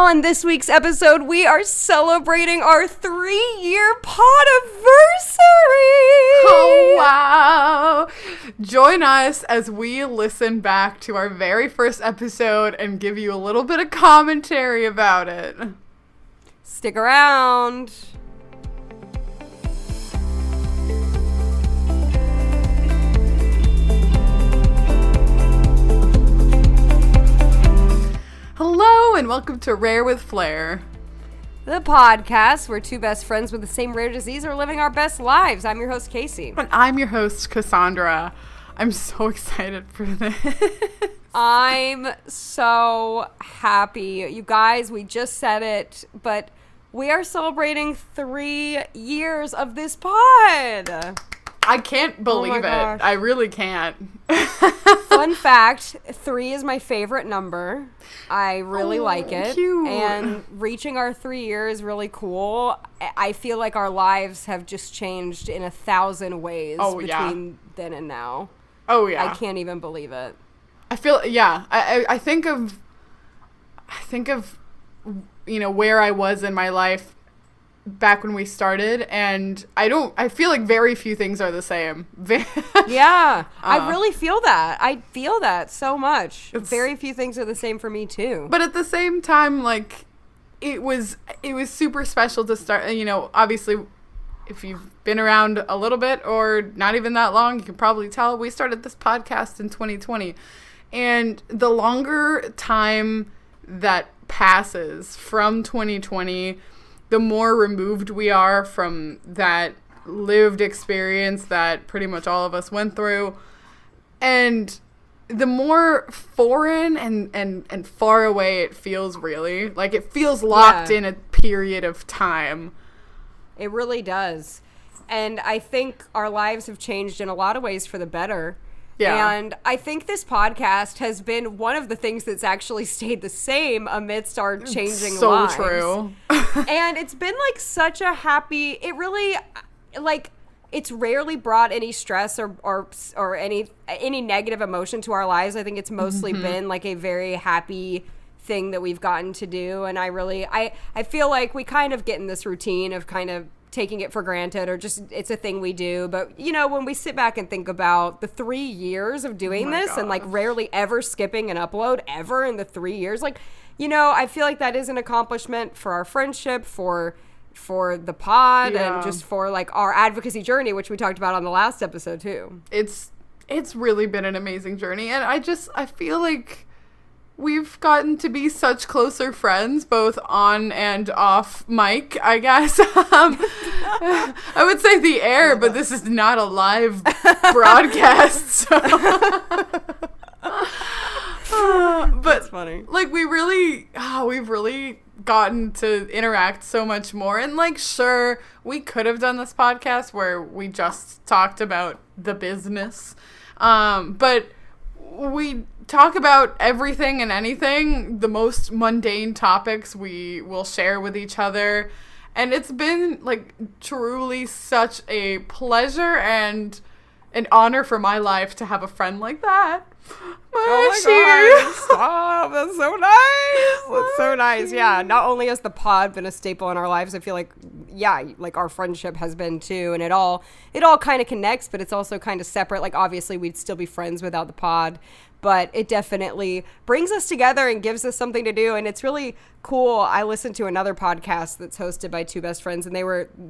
On this week's episode, we are celebrating our 3-year podaversary. Oh, wow. Join us as we listen back to our very first episode and give you a little bit of commentary about it. Stick around. Hello and welcome to Rare with Flair, The podcast where two best friends with the same rare disease are living our best lives. I'm your host, Casey. and I'm your host, Cassandra. I'm so excited for this. I'm so happy. You guys, we just said it, but we are celebrating 3 years of this pod. I can't believe it. gosh. I really can't. Fun fact, 3 is my favorite number. I really like it. Cute. And reaching our 3 years is really cool. I feel like our lives have just changed in 1,000 ways between then and now. Oh, yeah. I can't even believe it. I feel, yeah. I think of, you know, where I was in my life back when we started, and I feel like very few things are the same. Yeah, I really feel that. I feel that so much. Very few things are the same for me too. But at the same time, like, it was super special to start, you know, obviously if you've been around a little bit or not even that long, you can probably tell we started this podcast in 2020. And the longer time that passes from 2020, the more removed we are from that lived experience that pretty much all of us went through. And the more foreign and far away it feels, really. Like, it feels locked in a period of time. It really does. And I think our lives have changed in a lot of ways for the better. Yeah. And I think this podcast has been one of the things that's actually stayed the same amidst our changing lives. So true. And it's been like such a happy, it really, like, it's rarely brought any stress or any negative emotion to our lives. I think it's mostly been like a very happy thing that we've gotten to do. And I feel like we kind of get in this routine of kind of taking it for granted, or just it's a thing we do. But, you know, when we sit back and think about the 3 years of doing this and like rarely ever skipping an upload ever in the 3 years, like, you know, I feel like that is an accomplishment for our friendship, for the pod, and just for like our advocacy journey, which we talked about on the last episode too. It's really been an amazing journey, and I feel like we've gotten to be such closer friends, both on and off mic, I guess. I would say the air, but this is not a live broadcast. So. But That's funny. Like, we've really gotten to interact so much more. And, like, sure, we could have done this podcast where we just talked about the business. But we talk about everything and anything, the most mundane topics we will share with each other. And it's been, like, truly such a pleasure and an honor for my life to have a friend like that. Oh my God, stop. That's so nice. That's so nice. Yeah, not only has the pod been a staple in our lives, I feel like, yeah, like our friendship has been too, and it all kind of connects, but it's also kind of separate. Like, obviously we'd still be friends without the pod, but it definitely brings us together and gives us something to do. And it's really cool. I listened to another podcast that's hosted by two best friends, and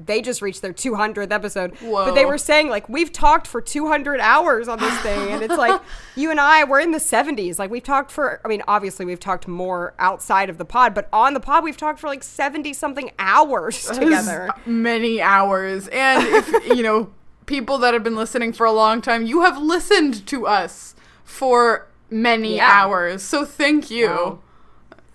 they just reached their 200th episode. Whoa. But they were saying, like, we've talked for 200 hours on this thing. And it's like, you and I, we're in the 70s. Like, we've talked obviously we've talked more outside of the pod, but on the pod, we've talked for like 70 something hours together. Many hours. And if, you know, people that have been listening for a long time, you have listened to us for many hours. So thank you. Wow.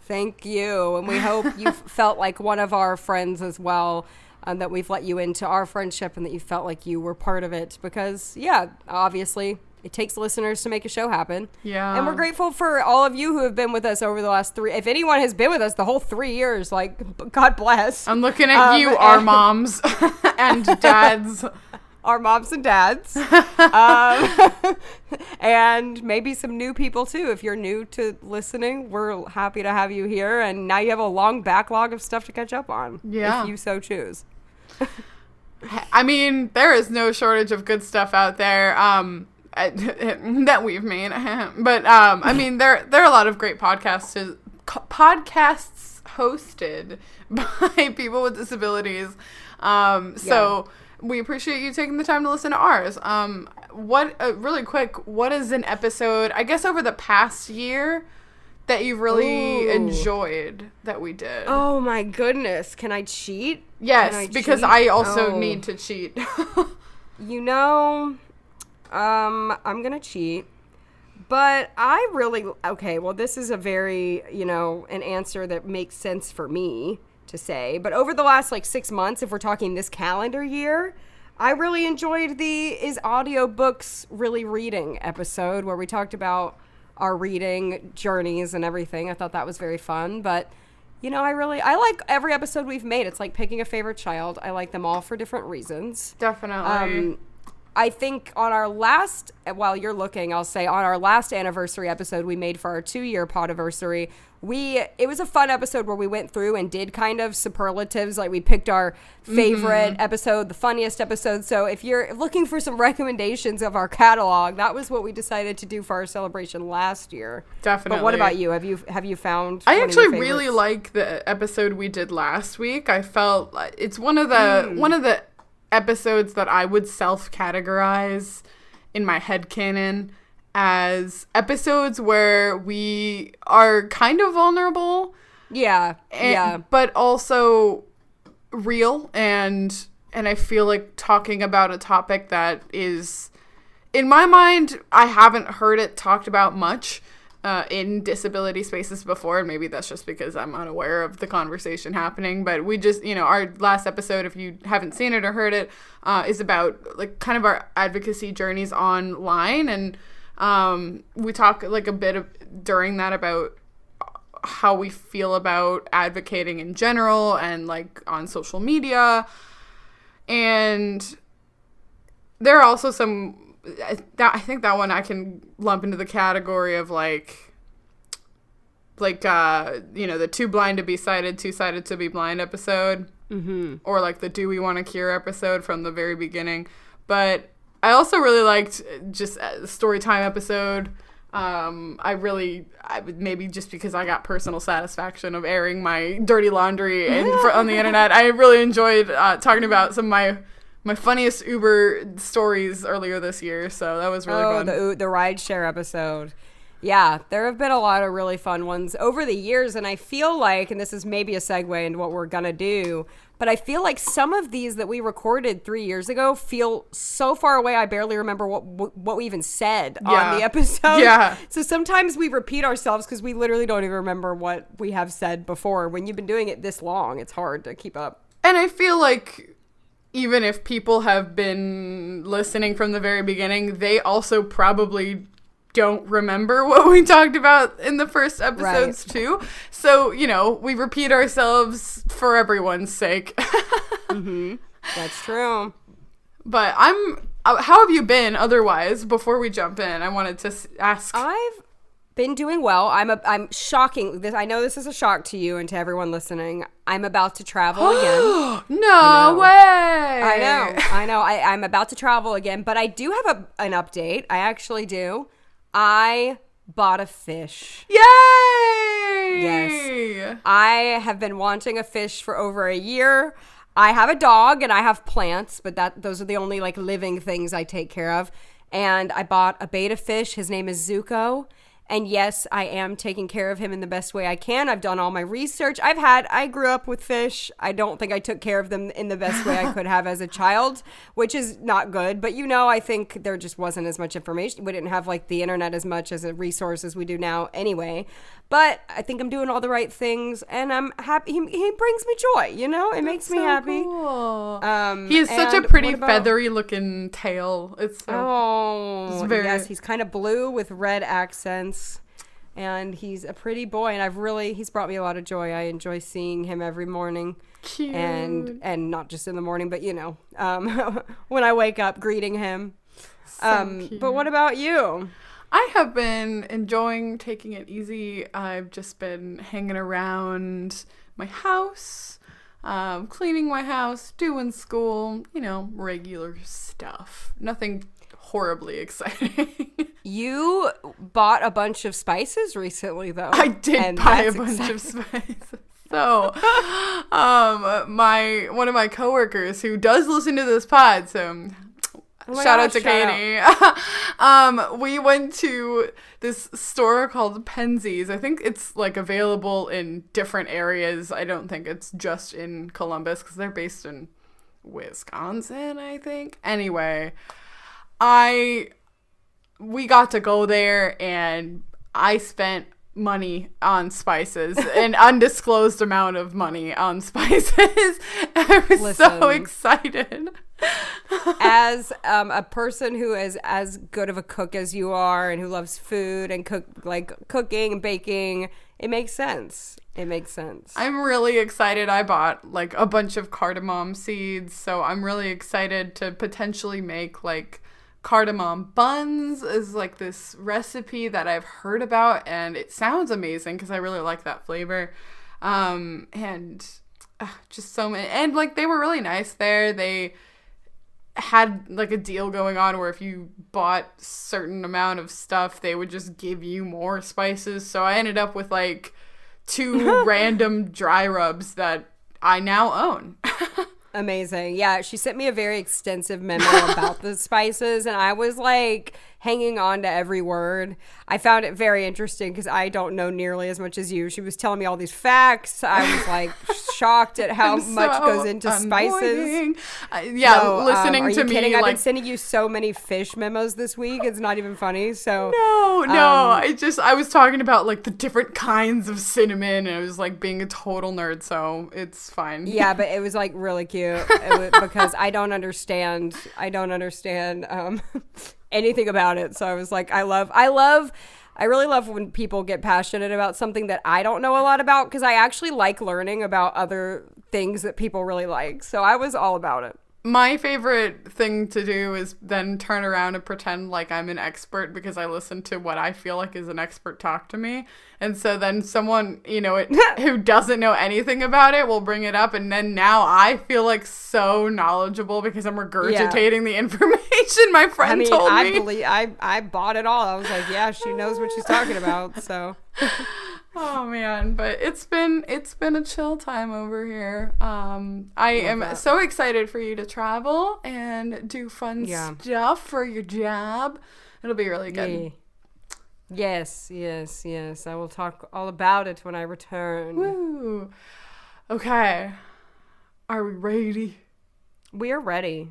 Thank you. And we hope you felt like one of our friends as well, that we've let you into our friendship and that you felt like you were part of it, because, yeah, obviously it takes listeners to make a show happen. Yeah. And we're grateful for all of you who have been with us over the last 3. If anyone has been with us the whole 3 years, like, God bless. I'm looking at you, our moms and dads. our moms and dads. And maybe some new people too. If you're new to listening, we're happy to have you here. And now you have a long backlog of stuff to catch up on. Yeah. If you so choose. I mean, there is no shortage of good stuff out there that we've made. But, I mean, there are a lot of great podcasts hosted by people with disabilities. So we appreciate you taking the time to listen to ours. Really quick, what is an episode, I guess over the past year, that you really enjoyed that we did? Oh my goodness. Can I cheat? Yes, because I also need to cheat. You know, I'm going to cheat. But I really, okay, well, this is a very, an answer that makes sense for me to say. But over the last, 6 months, if we're talking this calendar year, I really enjoyed the Is Audiobooks Really Reading episode where we talked about our reading journeys and everything. I thought that was very fun. But, I like every episode we've made. It's like picking a favorite child. I like them all for different reasons. Definitely. I think on our last, while you're looking, I'll say on our last anniversary episode we made for our 2-year podaversary, it was a fun episode where we went through and did kind of superlatives. Like we picked our favorite episode, the funniest episode. So if you're looking for some recommendations of our catalog, that was what we decided to do for our celebration last year. Definitely. But what about you? Have you found? I actually really like the episode we did last week. I felt like it's one of the episodes that I would self-categorize in my headcanon as episodes where we are kind of vulnerable. Yeah. But also real and I feel like talking about a topic that is, in my mind, I haven't heard it talked about much in disability spaces before, and maybe that's just because I'm unaware of the conversation happening, but we just, our last episode, if you haven't seen it or heard it, is about kind of our advocacy journeys online, and we talk a bit during that about how we feel about advocating in general and on social media, and there are also some I think that one I can lump into the category of the too blind to be sighted, too sighted to be blind episode, or the do we want a cure episode from the very beginning. But I also really liked just the story time episode. I would maybe just because I got personal satisfaction of airing my dirty laundry on the internet. I really enjoyed talking about some of my funniest Uber stories earlier this year, so that was really fun. The rideshare episode. Yeah, there have been a lot of really fun ones over the years, and I feel like, and this is maybe a segue into what we're gonna do, but I feel like some of these that we recorded 3 years ago feel so far away I barely remember what we even said on the episode. Yeah. So sometimes we repeat ourselves because we literally don't even remember what we have said before. When you've been doing it this long, it's hard to keep up. And I feel like even if people have been listening from the very beginning, they also probably don't remember what we talked about in the first episodes too. So, we repeat ourselves for everyone's sake. That's true. But how have you been otherwise? Before we jump in, I wanted to ask. I've been doing well. I'm shocking. I know this is a shock to you and to everyone listening. I'm about to travel again. No way. I know. I'm about to travel again, but I do have an update. I actually do. I bought a fish. Yay! Yes. I have been wanting a fish for over a year. I have a dog and I have plants, but those are the only living things I take care of. And I bought a betta fish. His name is Zuko. And yes, I am taking care of him in the best way I can. I've done all my research. I grew up with fish. I don't think I took care of them in the best way I could have as a child, which is not good. But I think there just wasn't as much information. We didn't have the internet as much as a resource as we do now anyway. But I think I'm doing all the right things and I'm happy. He brings me joy, It makes me happy. Cool. He has such a pretty feathery looking tail. It's very... Yes, he's kind of blue with red accents. and he's a pretty boy, and he's brought me a lot of joy. I enjoy seeing him every morning. Cute. And not just in the morning, but when I wake up, greeting him. Cute. But what about you? I have been enjoying taking it easy. I've just been hanging around my house, cleaning my house, doing school, regular stuff. Nothing horribly exciting. You bought a bunch of spices recently, though. I did buy a bunch of spices. So, one of my coworkers who does listen to this pod, so shout out to Katie. We went to this store called Penzies. I think it's like available in different areas. I don't think it's just in Columbus because they're based in Wisconsin, I think. Anyway, we got to go there and I spent money on spices, an undisclosed amount of money on spices. I was so excited. As a person who is as good of a cook as you are and who loves food and cooking and baking, it makes sense. I'm really excited. I bought like a bunch of cardamom seeds, so I'm really excited to potentially make like cardamom buns is like this recipe that I've heard about, and it sounds amazing because I really like that flavor. Just so many, and like they were really nice there. They had like a deal going on where if you bought certain amount of stuff, they would just give you more spices. So I ended up with like 2 random dry rubs that I now own. Amazing. Yeah, she sent me a very extensive memo about the spices, and I was like hanging on to every word. I found it very interesting because I don't know nearly as much as you. She was telling me all these facts. I was like shocked at how much goes into spices. Listening to me. Kidding? I've been sending you so many fish memos this week. It's not even funny. So no. I was talking about like the different kinds of cinnamon, and I was like being a total nerd. So it's fine. Yeah, but it was like really cute because I don't understand anything about it. So I was like, I really love when people get passionate about something that I don't know a lot about, because I actually like learning about other things that people really like. So I was all about it. My favorite thing to do is then turn around and pretend like I'm an expert because I listen to what I feel like is an expert talk to me. And so then someone, who doesn't know anything about it will bring it up. And then now I feel like so knowledgeable because I'm regurgitating the information my friend told me. I bought it all. I was like, yeah, she knows what she's talking about. So... Oh man, but it's been a chill time over here. I am so excited for you to travel and do fun stuff for your job. It'll be really good. Yeah. Yes. I will talk all about it when I return. Woo. Okay. Are we ready? We are ready.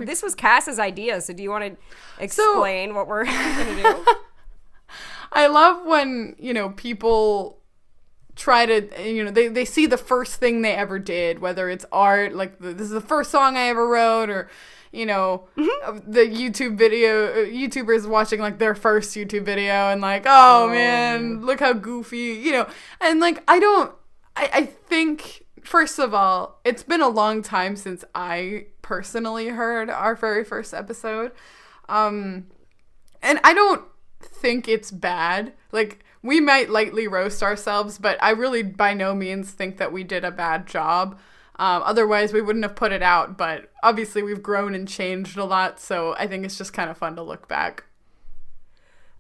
This was Cass's idea, so do you want to explain what we're going to do? I love when, people try to, they see the first thing they ever did, whether it's art, like this is the first song I ever wrote, or, the YouTube video, YouTubers watching like their first YouTube video and like, oh man, look how goofy, and like, I think, first of all, it's been a long time since I personally heard our very first episode. And I don't think it's bad. Like, we might lightly roast ourselves, but I really by no means think that we did a bad job. Otherwise we wouldn't have put it out, but obviously we've grown and changed a lot, so I think it's just kind of fun to look back.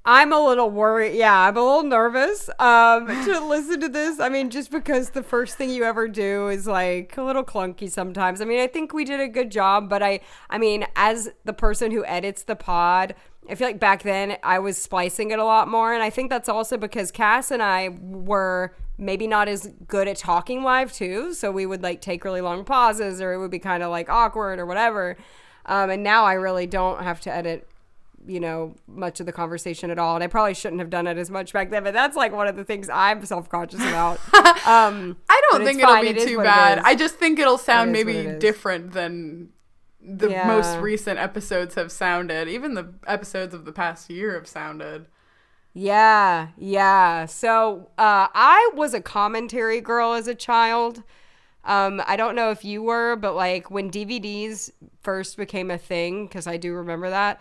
I'm a little worried. Yeah, I'm a little nervous to listen to this. I mean, just because the first thing you ever do is like a little clunky sometimes. I mean, I think we did a good job, but I mean, as the person who edits the pod, I feel like back then I was splicing it a lot more. And I think that's also because Cass and I were maybe not as good at talking live too. So we would like take really long pauses, or it would be kind of like awkward or whatever. And now I really don't have to edit much of the conversation at all, and I probably shouldn't have done it as much back then, but that's like one of the things I'm self-conscious about. I don't think it'll be too bad. I just think it'll sound maybe different than the most recent episodes have sounded. Even the episodes of the past year have sounded. Yeah. So I was a commentary girl as a child. I don't know if you were, but like when DVDs first became a thing, because I do remember that,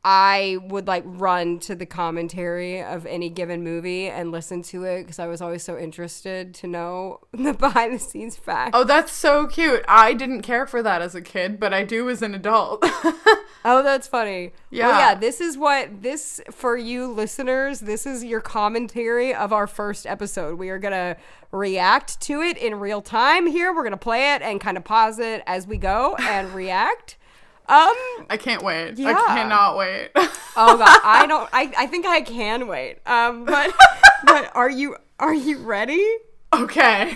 I would like run to the commentary of any given movie and listen to it because I was always so interested to know the behind the scenes facts. Oh, that's so cute. I didn't care for that as a kid, but I do as an adult. Oh, that's funny. Yeah. Well, yeah, this for you listeners, this is your commentary of our first episode. We are going to react to it in real time here. We're going to play it and kind of pause it as we go and react. I can't wait. Yeah. I cannot wait. Oh god, I think I can wait. But are you ready? Okay.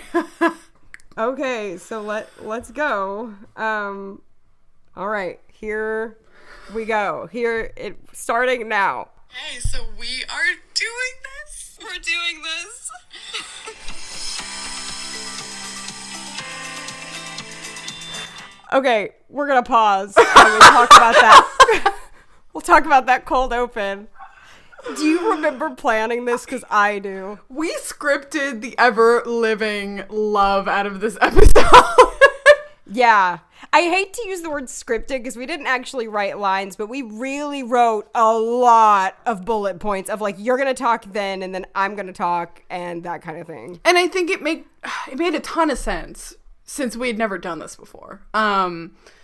Okay, so let's go. All right, here we go. Starting now. Hey, so we are doing this. We're doing this. Okay, we're gonna pause and we'll talk about that. We'll talk about that cold open. Do you remember planning this? Because I do. We scripted the ever-living love out of this episode. Yeah. I hate to use the word scripted because we didn't actually write lines, but we really wrote a lot of bullet points of like, you're going to talk then, and then I'm going to talk, and that kind of thing. And I think it made a ton of sense since we had never done this before.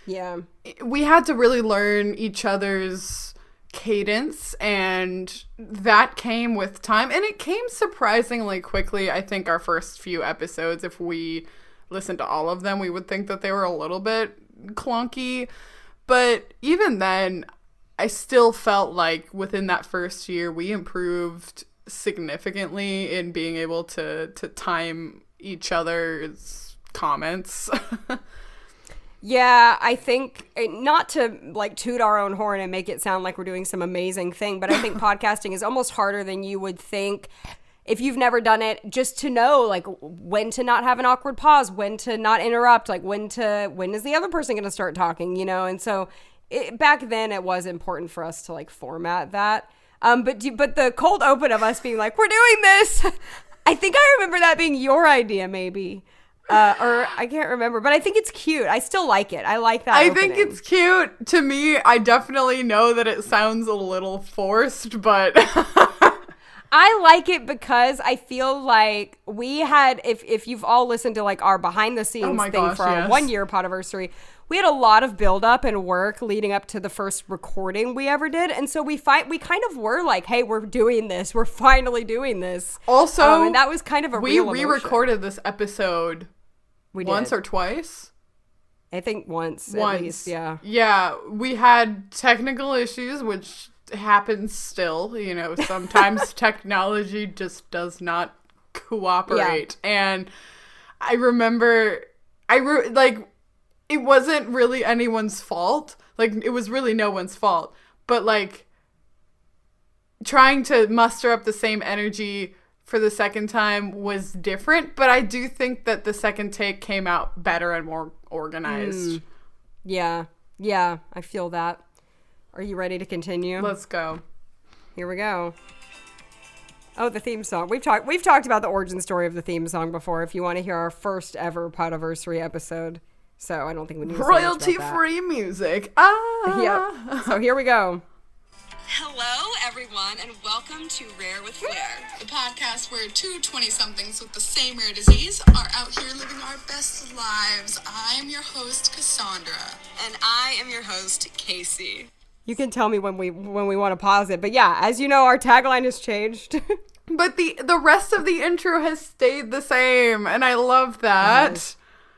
Yeah. We had to really learn each other's cadence, and that came with time, and it came surprisingly quickly. I think our first few episodes, if we listened to all of them, we would think that they were a little bit clunky, but even then I still felt like within that first year we improved significantly in being able to time each other's comments. Yeah, I think, not to like toot our own horn and make it sound like we're doing some amazing thing, but I think podcasting is almost harder than you would think if you've never done it, just to know like when to not have an awkward pause, when to not interrupt, like when is the other person going to start talking, you know? And so back then it was important for us to like format that. But the cold open of us being like, we're doing this, I think I remember that being your idea maybe. Or I can't remember, but I think it's cute. I still like it. I like that opening. Think it's cute. To me, I definitely know that it sounds a little forced, but I like it because I feel like we had, if you've all listened to like our behind the scenes for our 1 year podaversary, we had a lot of build up and work leading up to the first recording we ever did. And so we kind of were like, hey, we're doing this. We're finally doing this. Also, and that was kind of a real emotion. We re-recorded this episode once or twice. I think once at least, yeah. Yeah, we had technical issues, which happens still. You know, sometimes technology just does not cooperate. Yeah. And I remember, it wasn't really anyone's fault. Like, it was really no one's fault. But, like, trying to muster up the same energy for the second time was different. But I do think that the second take came out better and more organized. Yeah, I feel that. Are you ready to continue? Let's go. Here we go. Oh, the theme song. We've talked about the origin story of the theme song before. If you want to hear our first ever podaversary episode. So I don't think we need to say royalty-free music. Yep. So here we go. Hello, everyone, and welcome to Rare with Flair, the podcast where two 20-somethings with the same rare disease are out here living our best lives. I'm your host, Cassandra. And I am your host, Casey. You can tell me when we want to pause it. But yeah, as you know, our tagline has changed. But the rest of the intro has stayed the same, and I love that. Nice.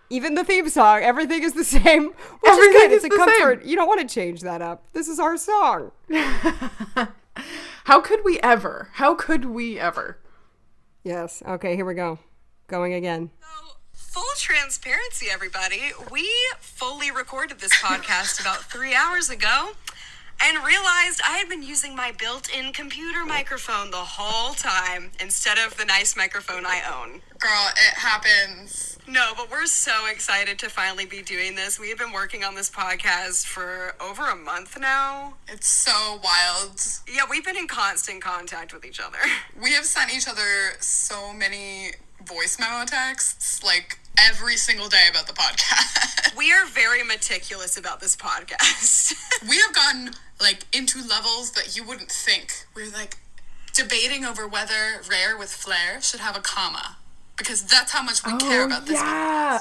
Even the theme song, everything is the same. Which is good. It's a comfort. Same. You don't want to change that up. This is our song. How could we ever? Yes. Okay, here we go. Going again. So, full transparency, everybody. We fully recorded this podcast about 3 hours ago and realized I had been using my built-in computer microphone the whole time instead of the nice microphone I own. Girl, it happens No, but we're so excited to finally be doing this. We have been working on this podcast for over a month now. It's so wild. Yeah, we've been in constant contact with each other. We have sent each other so many voice memo texts, like, every single day about the podcast. We are very meticulous about this podcast. We have gotten, like, into levels that you wouldn't think. We're, like, debating over whether Rare with Flair should have a comma. Because that's how much we care about this. Yeah.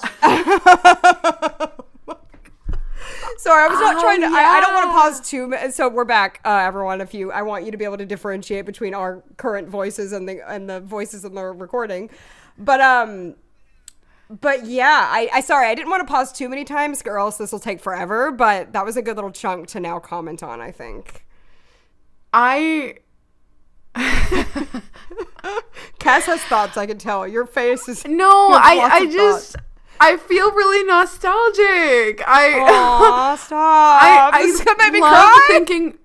Sorry, I was not trying to. I don't want to yeah. pause too much. So we're back, everyone. I want you to be able to differentiate between our current voices and the voices in the recording, but yeah, I sorry, I didn't want to pause too many times, or else this will take forever. But that was a good little chunk to now comment on, I think. Cass has thoughts. I can tell. Your face is No, you have lots of thoughts. I feel really nostalgic. Aw, stop. This is gonna make me love cry. thinking,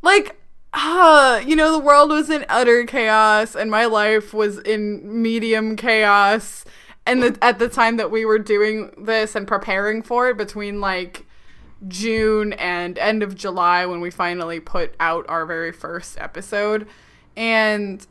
like, the world was in utter chaos and my life was in medium chaos. And at the time that we were doing this and preparing for it, between like June and end of July, when we finally put out our very first episode. And,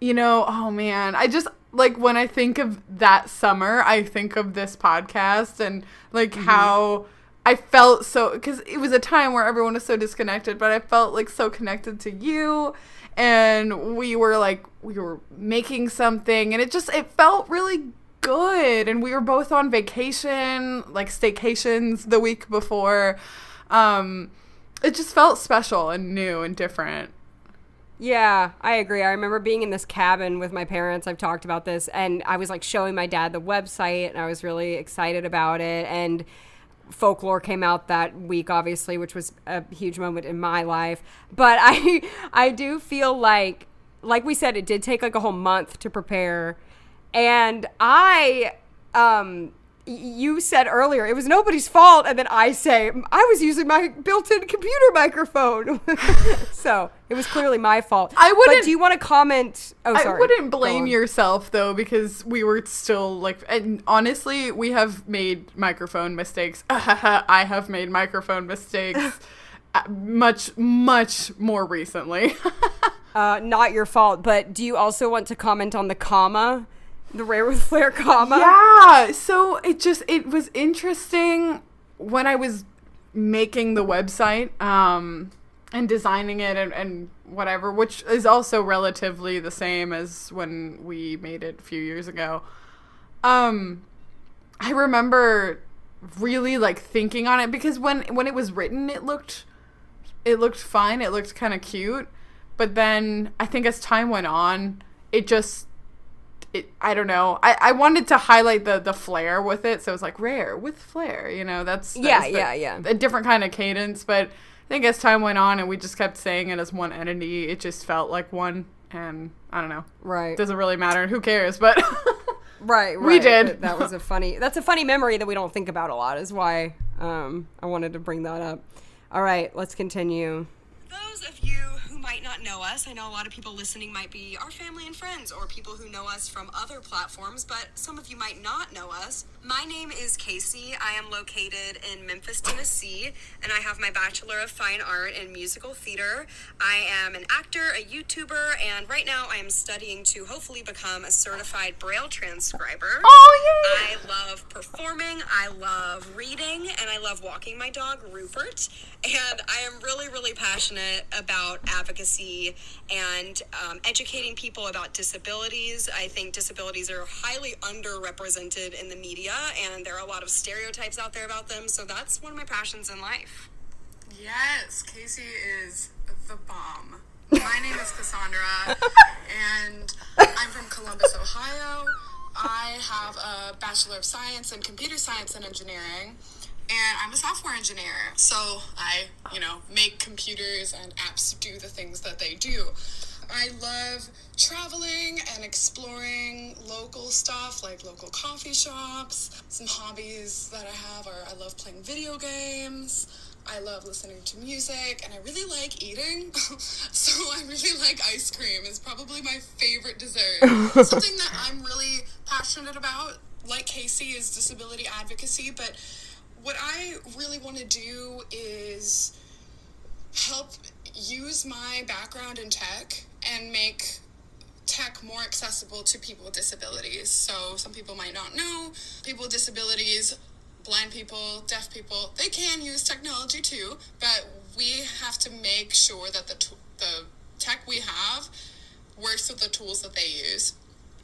oh man, I just, like, when I think of that summer, I think of this podcast and, like, how I felt so, because it was a time where everyone was so disconnected, but I felt, like, so connected to you, and we were making something, and it felt really good, and we were both on vacation, like, staycations the week before. It just felt special and new and different. Yeah, I agree. I remember being in this cabin with my parents. I've talked about this, and I was like showing my dad the website, and I was really excited about it. And Folklore came out that week, obviously, which was a huge moment in my life. But I do feel like we said, it did take like a whole month to prepare. And you said earlier it was nobody's fault, and then I say I was using my built-in computer microphone. So it was clearly my fault. I wouldn't. But do you want to comment? Oh, sorry. I wouldn't blame yourself though, because we were still like, and honestly, we have made microphone mistakes. I have made microphone mistakes much more recently. Not your fault, but do you also want to comment on the comma? The Rare with Flair comma? Yeah, so it was interesting when I was making the website and designing it and whatever, which is also relatively the same as when we made it a few years ago. I remember really like thinking on it, because when it was written, it looked fine, it looked kind of cute, but then I think as time went on, I don't know. I wanted to highlight the flair with it, so it was like Rare with Flair. That's a different kind of cadence. But I think as time went on and we just kept saying it as one entity, it just felt like one. And I don't know. Right. Doesn't really matter. Who cares? But right. We did. That's a funny memory that we don't think about a lot. Is why I wanted to bring that up. All right, let's continue. Those of you who might not know us, I know a lot of people listening might be our family and friends, or people who know us from other platforms, but some of you might not know us. My name is Casey. I am located in Memphis, Tennessee, and I have my Bachelor of Fine Art in Musical Theater. I am an actor, a YouTuber, and right now I am studying to hopefully become a certified Braille transcriber. Oh, yay! I love performing, I love reading, and I love walking my dog, Rupert. And I am really, really passionate about advocacy and educating people about disabilities. I think disabilities are highly underrepresented in the media, and there are a lot of stereotypes out there about them. So that's one of my passions in life. Yes, Casey is the bomb. My name is Cassandra, and I'm from Columbus, Ohio. I have a Bachelor of Science in Computer Science and Engineering, and I'm a software engineer. So I, make computers and apps do the things that they do. I love traveling and exploring local stuff, like local coffee shops. Some hobbies that I have are I love playing video games. I love listening to music, and I really like eating. So I really like ice cream. It's probably my favorite dessert. Something that I'm really passionate about like Casey, is disability advocacy, but what I really want to do is help use my background in tech and make tech more accessible to people with disabilities. So some people might not know, people with disabilities, blind people, deaf people, they can use technology too, but we have to make sure that the tech we have works with the tools that they use.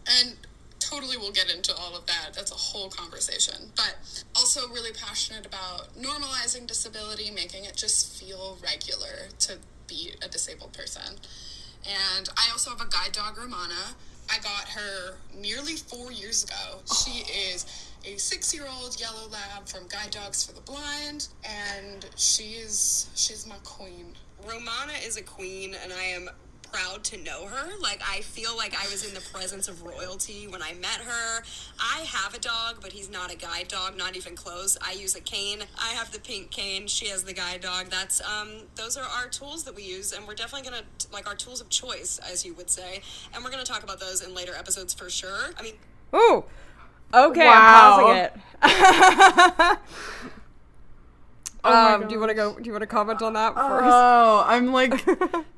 And totally we'll get into all of that. That's a whole conversation. But also really passionate about normalizing disability, making it just feel regular to be a disabled person. And I also have a guide dog, Romana. I got her nearly 4 years ago. She is a 6-year-old yellow lab from Guide Dogs for the Blind, and she's my queen. Romana is a queen, and I am proud to know her. Like, I feel like I was in the presence of royalty when I met her. I have a dog, but he's not a guide dog, not even close. I use a cane. I have the pink cane. She has the guide dog. That's those are our tools that we use, and we're definitely gonna, like, our tools of choice, as you would say, and we're gonna talk about those in later episodes for sure. I mean, Ooh. Okay, Wow. I'm pausing it. my do you want to comment on that first? Oh, I'm like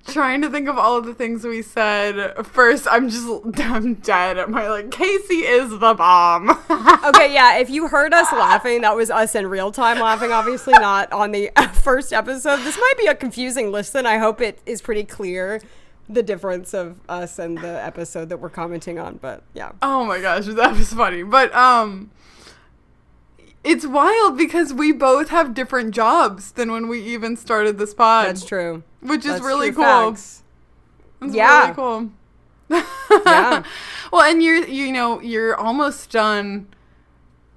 trying to think of all of the things we said. First, I'm dead at my, like, Casey is the bomb. Okay, yeah, if you heard us laughing, that was us in real time laughing, obviously not on the first episode. This might be a confusing listen. I hope it is pretty clear, the difference of us and the episode that we're commenting on, but yeah. Oh my gosh, that was funny. But it's wild because we both have different jobs than when we even started this pod. That's true. Which is That's really true cool. facts. It's Yeah. really cool. Yeah. Well, and you're almost done.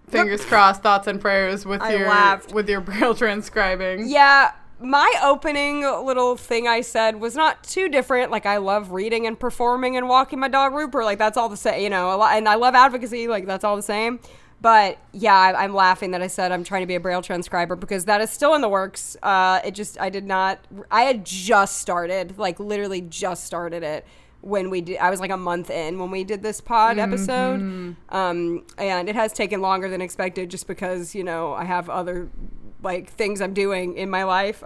Fingers crossed, thoughts and prayers with I laughed. your Braille transcribing. Yeah, my opening little thing I said was not too different. Like, I love reading and performing and walking my dog Rupert. Like, that's all the same, and I love advocacy. Like, that's all the same. But yeah, I'm laughing that I said I'm trying to be a Braille transcriber because that is still in the works. I had just started, like, literally just started it when we did. I was like a month in when we did this pod episode. And it has taken longer than expected just because, I have other, like, things I'm doing in my life.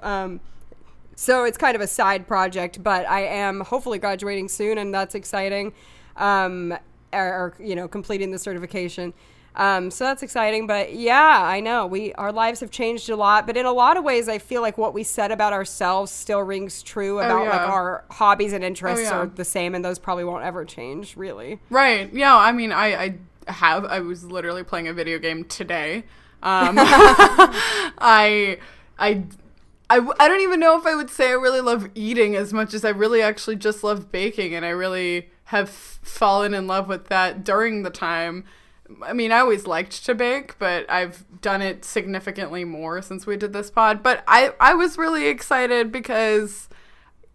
So it's kind of a side project, but I am hopefully graduating soon, and that's exciting. Or completing the certification. So that's exciting, but yeah, I know our lives have changed a lot, but in a lot of ways, I feel like what we said about ourselves still rings true about like our hobbies and interests are the same, and those probably won't ever change, really. Right. Yeah. I mean, I was literally playing a video game today. I don't even know if I would say I really love eating as much as I really actually just love baking, and I really have fallen in love with that during the time. I mean, I always liked to bake, but I've done it significantly more since we did this pod. But I was really excited because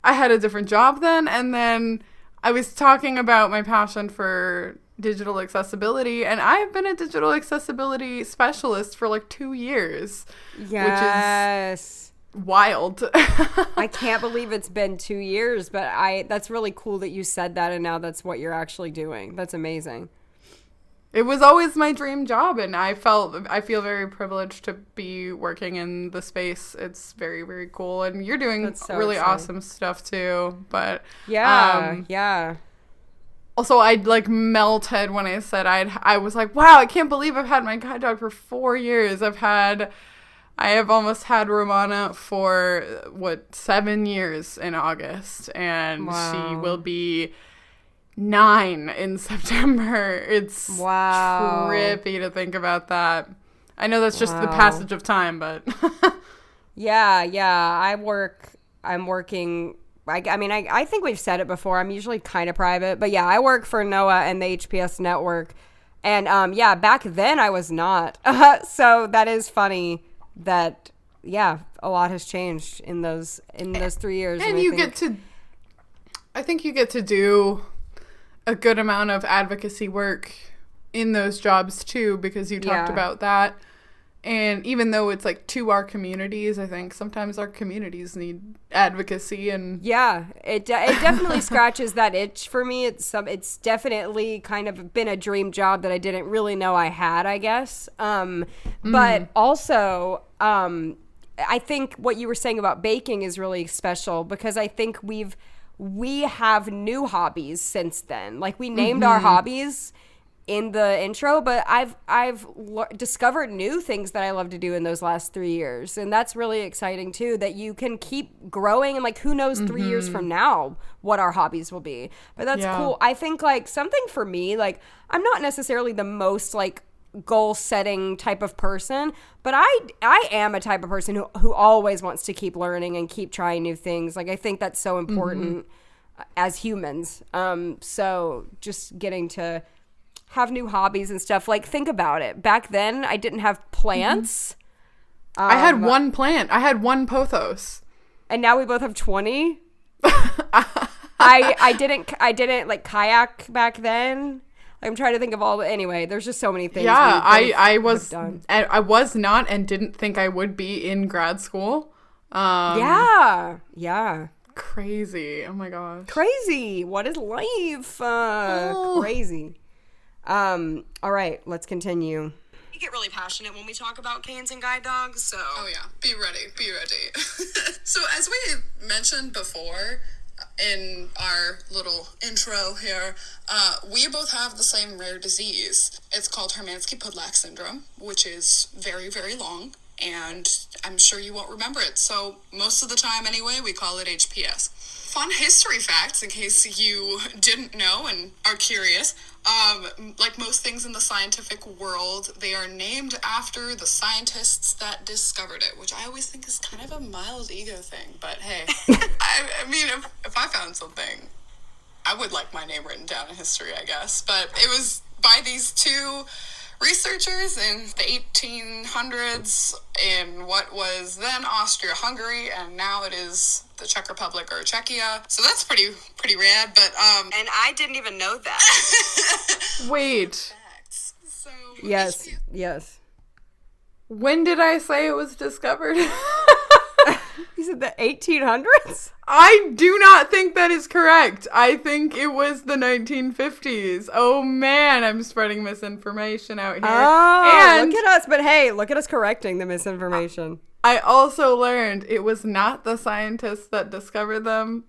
I had a different job then, and then I was talking about my passion for digital accessibility, and I've been a digital accessibility specialist for like 2 years. Yes. Which is wild. I can't believe it's been 2 years, but that's really cool that you said that, and now that's what you're actually doing. That's amazing. It was always my dream job, and I feel very privileged to be working in the space. It's very, very cool, and you're doing really awesome stuff too. But yeah. Also, I like melted when I said I was like, wow, I can't believe I've had my guide dog for 4 years. I have almost had Romana for 7 years in August, and she will be 9 in September. It's trippy to think about that. I know that's just the passage of time, but yeah. I'm working. I think we've said it before. I'm usually kind of private, but yeah, I work for NOAA and the HPS network, and back then I was not. So that is funny that a lot has changed in those 3 years. And I think you get to do a good amount of advocacy work in those jobs too, because you talked about that And even though it's like to our communities, I think sometimes our communities need advocacy and yeah, it definitely scratches that itch for me. It's definitely kind of been a dream job that I didn't really know I had, I guess. But also, I think what you were saying about baking is really special because I think we have new hobbies since then. Like we named our hobbies in the intro, but I've discovered new things that I love to do in those last 3 years, and that's really exciting too. That you can keep growing, and like who knows 3 years from now what our hobbies will be. But that's cool. I think like something for me, like I'm not necessarily the most like goal setting type of person, but I am a type of person who always wants to keep learning and keep trying new things. Like I think that's so important as humans. So just getting to have new hobbies and stuff. Like, think about it. Back then, I didn't have plants. I had one plant. I had one pothos. And now we both have 20. I didn't like kayak back then. I'm trying to think of anyway, there's just so many things. Yeah, I was not and didn't think I would be in grad school. Yeah. Crazy. Oh my gosh. Crazy. What is life? Crazy. All right, let's continue. We get really passionate when we talk about canes and guide dogs, so... Oh yeah, be ready. So as we mentioned before in our little intro here, we both have the same rare disease. It's called Hermansky-Pudlak syndrome, which is very, very long, and I'm sure you won't remember it. So most of the time anyway, we call it HPS. Fun history facts in case you didn't know and are curious. Like most things in the scientific world, they are named after the scientists that discovered it, which I always think is kind of a mild ego thing. But hey, I mean, if I found something, I would like my name written down in history, I guess. But it was by these two researchers in the 1800s in what was then Austria-Hungary, and now it is the Czech Republic or Czechia. So that's pretty rad, but And I didn't even know that. Wait. facts. So Yes. When did I say it was discovered? You said the 1800s? I do not think that is correct. I think it was the 1950s. Oh man, I'm spreading misinformation out here. Oh, and look at us. But hey, look at us correcting the misinformation. I also learned it was not the scientists that discovered them.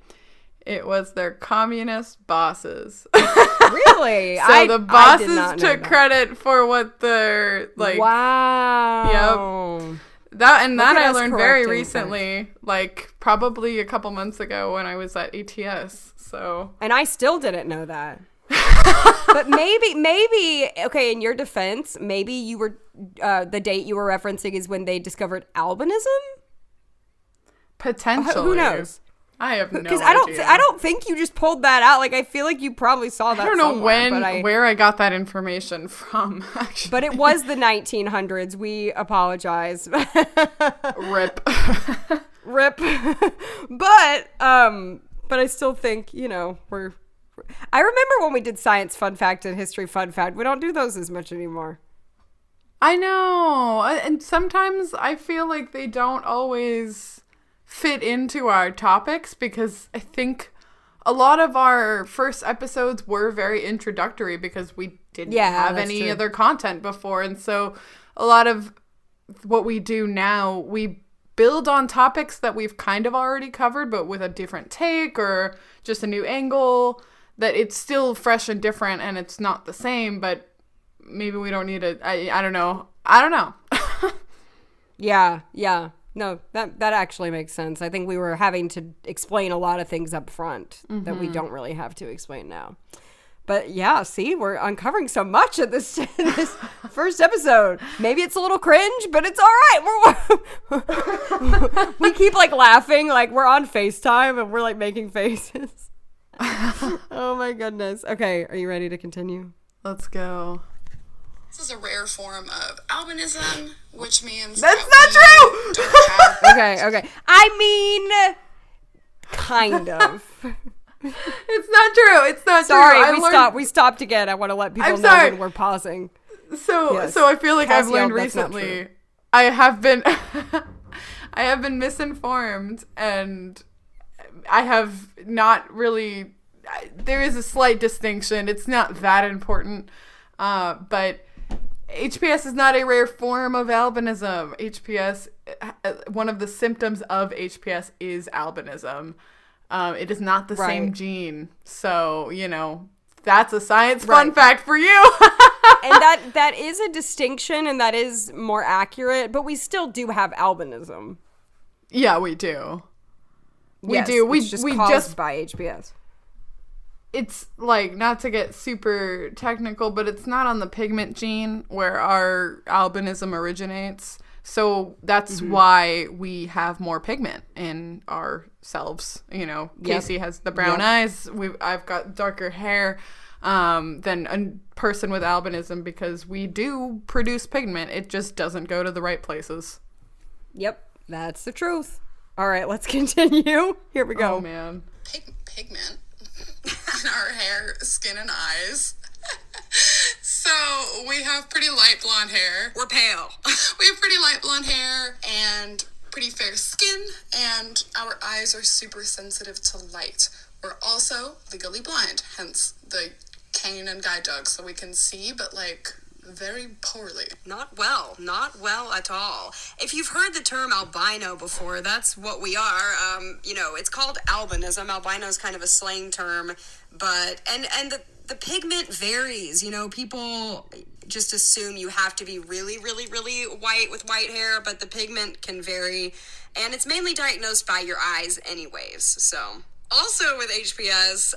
It was their communist bosses. Really? So the bosses took credit for what their like. Wow. Yep. That I learned very correcting recently, like probably a couple months ago when I was at ATS. So. And I still didn't know that. But maybe, okay, in your defense, maybe you were, the date you were referencing is when they discovered albinism? Potentially. Who knows? I have no idea. Because I don't think you just pulled that out. Like, I feel like you probably saw that I don't know somewhere, where I got that information from, actually. But it was the 1900s. We apologize. Rip. Rip. But I still think, I remember when we did science fun fact and history fun fact. We don't do those as much anymore. I know. And sometimes I feel like they don't always fit into our topics because I think a lot of our first episodes were very introductory because we didn't have any other content before. And so a lot of what we do now, we build on topics that we've kind of already covered, but with a different take or just a new angle, that it's still fresh and different and it's not the same, but maybe we don't need it. I don't know. Yeah. No, that actually makes sense. I think we were having to explain a lot of things up front that we don't really have to explain now. But yeah, see, we're uncovering so much at this first episode. Maybe it's a little cringe, but it's all right. We keep like laughing, like we're on FaceTime and we're like making faces. Oh my goodness. Okay, are you ready to continue? Let's go. this is a rare form of albinism, which means That's not true! don't have Okay. I mean, kind of. It's not true. It's not Sorry, true. we stopped again. I want to let people I'm know sorry. when we're pausing. So Yes. I feel like I've Cassio, learned that's not recently I have been I have been misinformed, and I have not really, there is a slight distinction. It's not that important. But HPS is not a rare form of albinism. HPS, one of the symptoms of HPS is albinism. It is not the same gene. So, that's a science fun fact for you. And that is a distinction, and that is more accurate, but we still do have albinism. Yeah, we do. We do. It's just caused by HPS. It's like, not to get super technical, but it's not on the pigment gene where our albinism originates. So that's why we have more pigment in ourselves. Casey has the brown eyes. I've got darker hair than a person with albinism, because we do produce pigment. It just doesn't go to the right places. Yep, that's the truth. All right, let's continue. Here we go. Oh, man. Pigment in our hair, skin, and eyes. So we have pretty light blonde hair. We're pale. We have pretty light blonde hair and pretty fair skin, and our eyes are super sensitive to light. We're also legally blind, hence the cane and guide dog, so we can see, but very poorly. Not well at all. If you've heard the term albino before, that's what we are. It's called albinism. Albino is kind of a slang term, but and the pigment varies. People just assume you have to be really, really, really white with white hair, but the pigment can vary, and it's mainly diagnosed by your eyes anyways. So also with HPS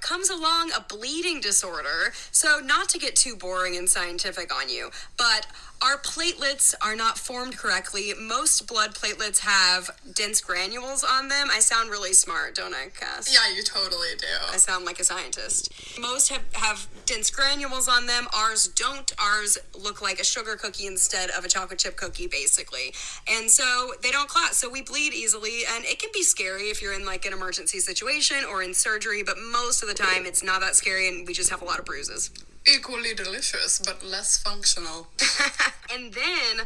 comes along a bleeding disorder. So not to get too boring and scientific on you, but our platelets are not formed correctly. Most blood platelets have dense granules on them. I sound really smart, don't I, Cass? Yeah, you totally do. I sound like a scientist. Most have dense granules on them. Ours don't. Ours look like a sugar cookie instead of a chocolate chip cookie, basically. And so they don't clot, so we bleed easily, and it can be scary if you're in an emergency situation or in surgery, but most of the time it's not that scary, and we just have a lot of bruises. Equally delicious, but less functional. And then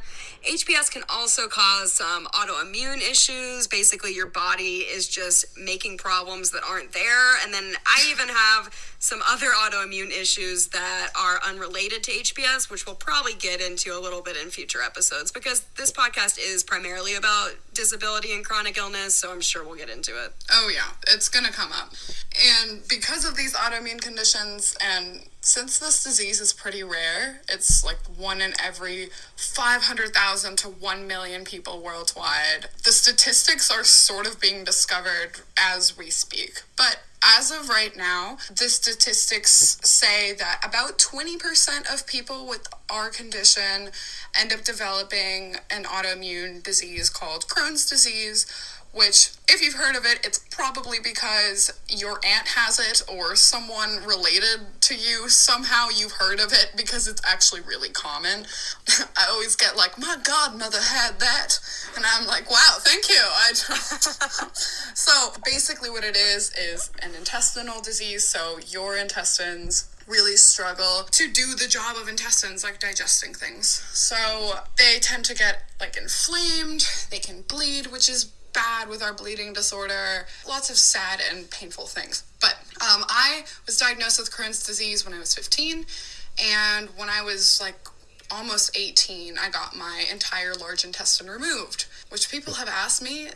HPS can also cause some autoimmune issues. Basically, your body is just making problems that aren't there. And then I even have some other autoimmune issues that are unrelated to HPS, which we'll probably get into a little bit in future episodes, because this podcast is primarily about disability and chronic illness, so I'm sure we'll get into it. Oh yeah, it's gonna come up. And because of these autoimmune conditions, and since this disease is pretty rare, it's 1 in every 500,000 to 1 million people worldwide, the statistics are sort of being discovered as we speak. But as of right now, the statistics say that about 20% of people with our condition end up developing an autoimmune disease called Crohn's disease, which, if you've heard of it, it's probably because your aunt has it or someone related to you. Somehow you've heard of it, because it's actually really common. I always get my godmother had that. And I'm like, wow, thank you. So basically what it is an intestinal disease. So your intestines really struggle to do the job of intestines, digesting things. So they tend to get inflamed. They can bleed, which is bad with our bleeding disorder. Lots of sad and painful things. But I was diagnosed with Crohn's disease when I was 15, and when I was almost 18, I got my entire large intestine removed, which people have asked me,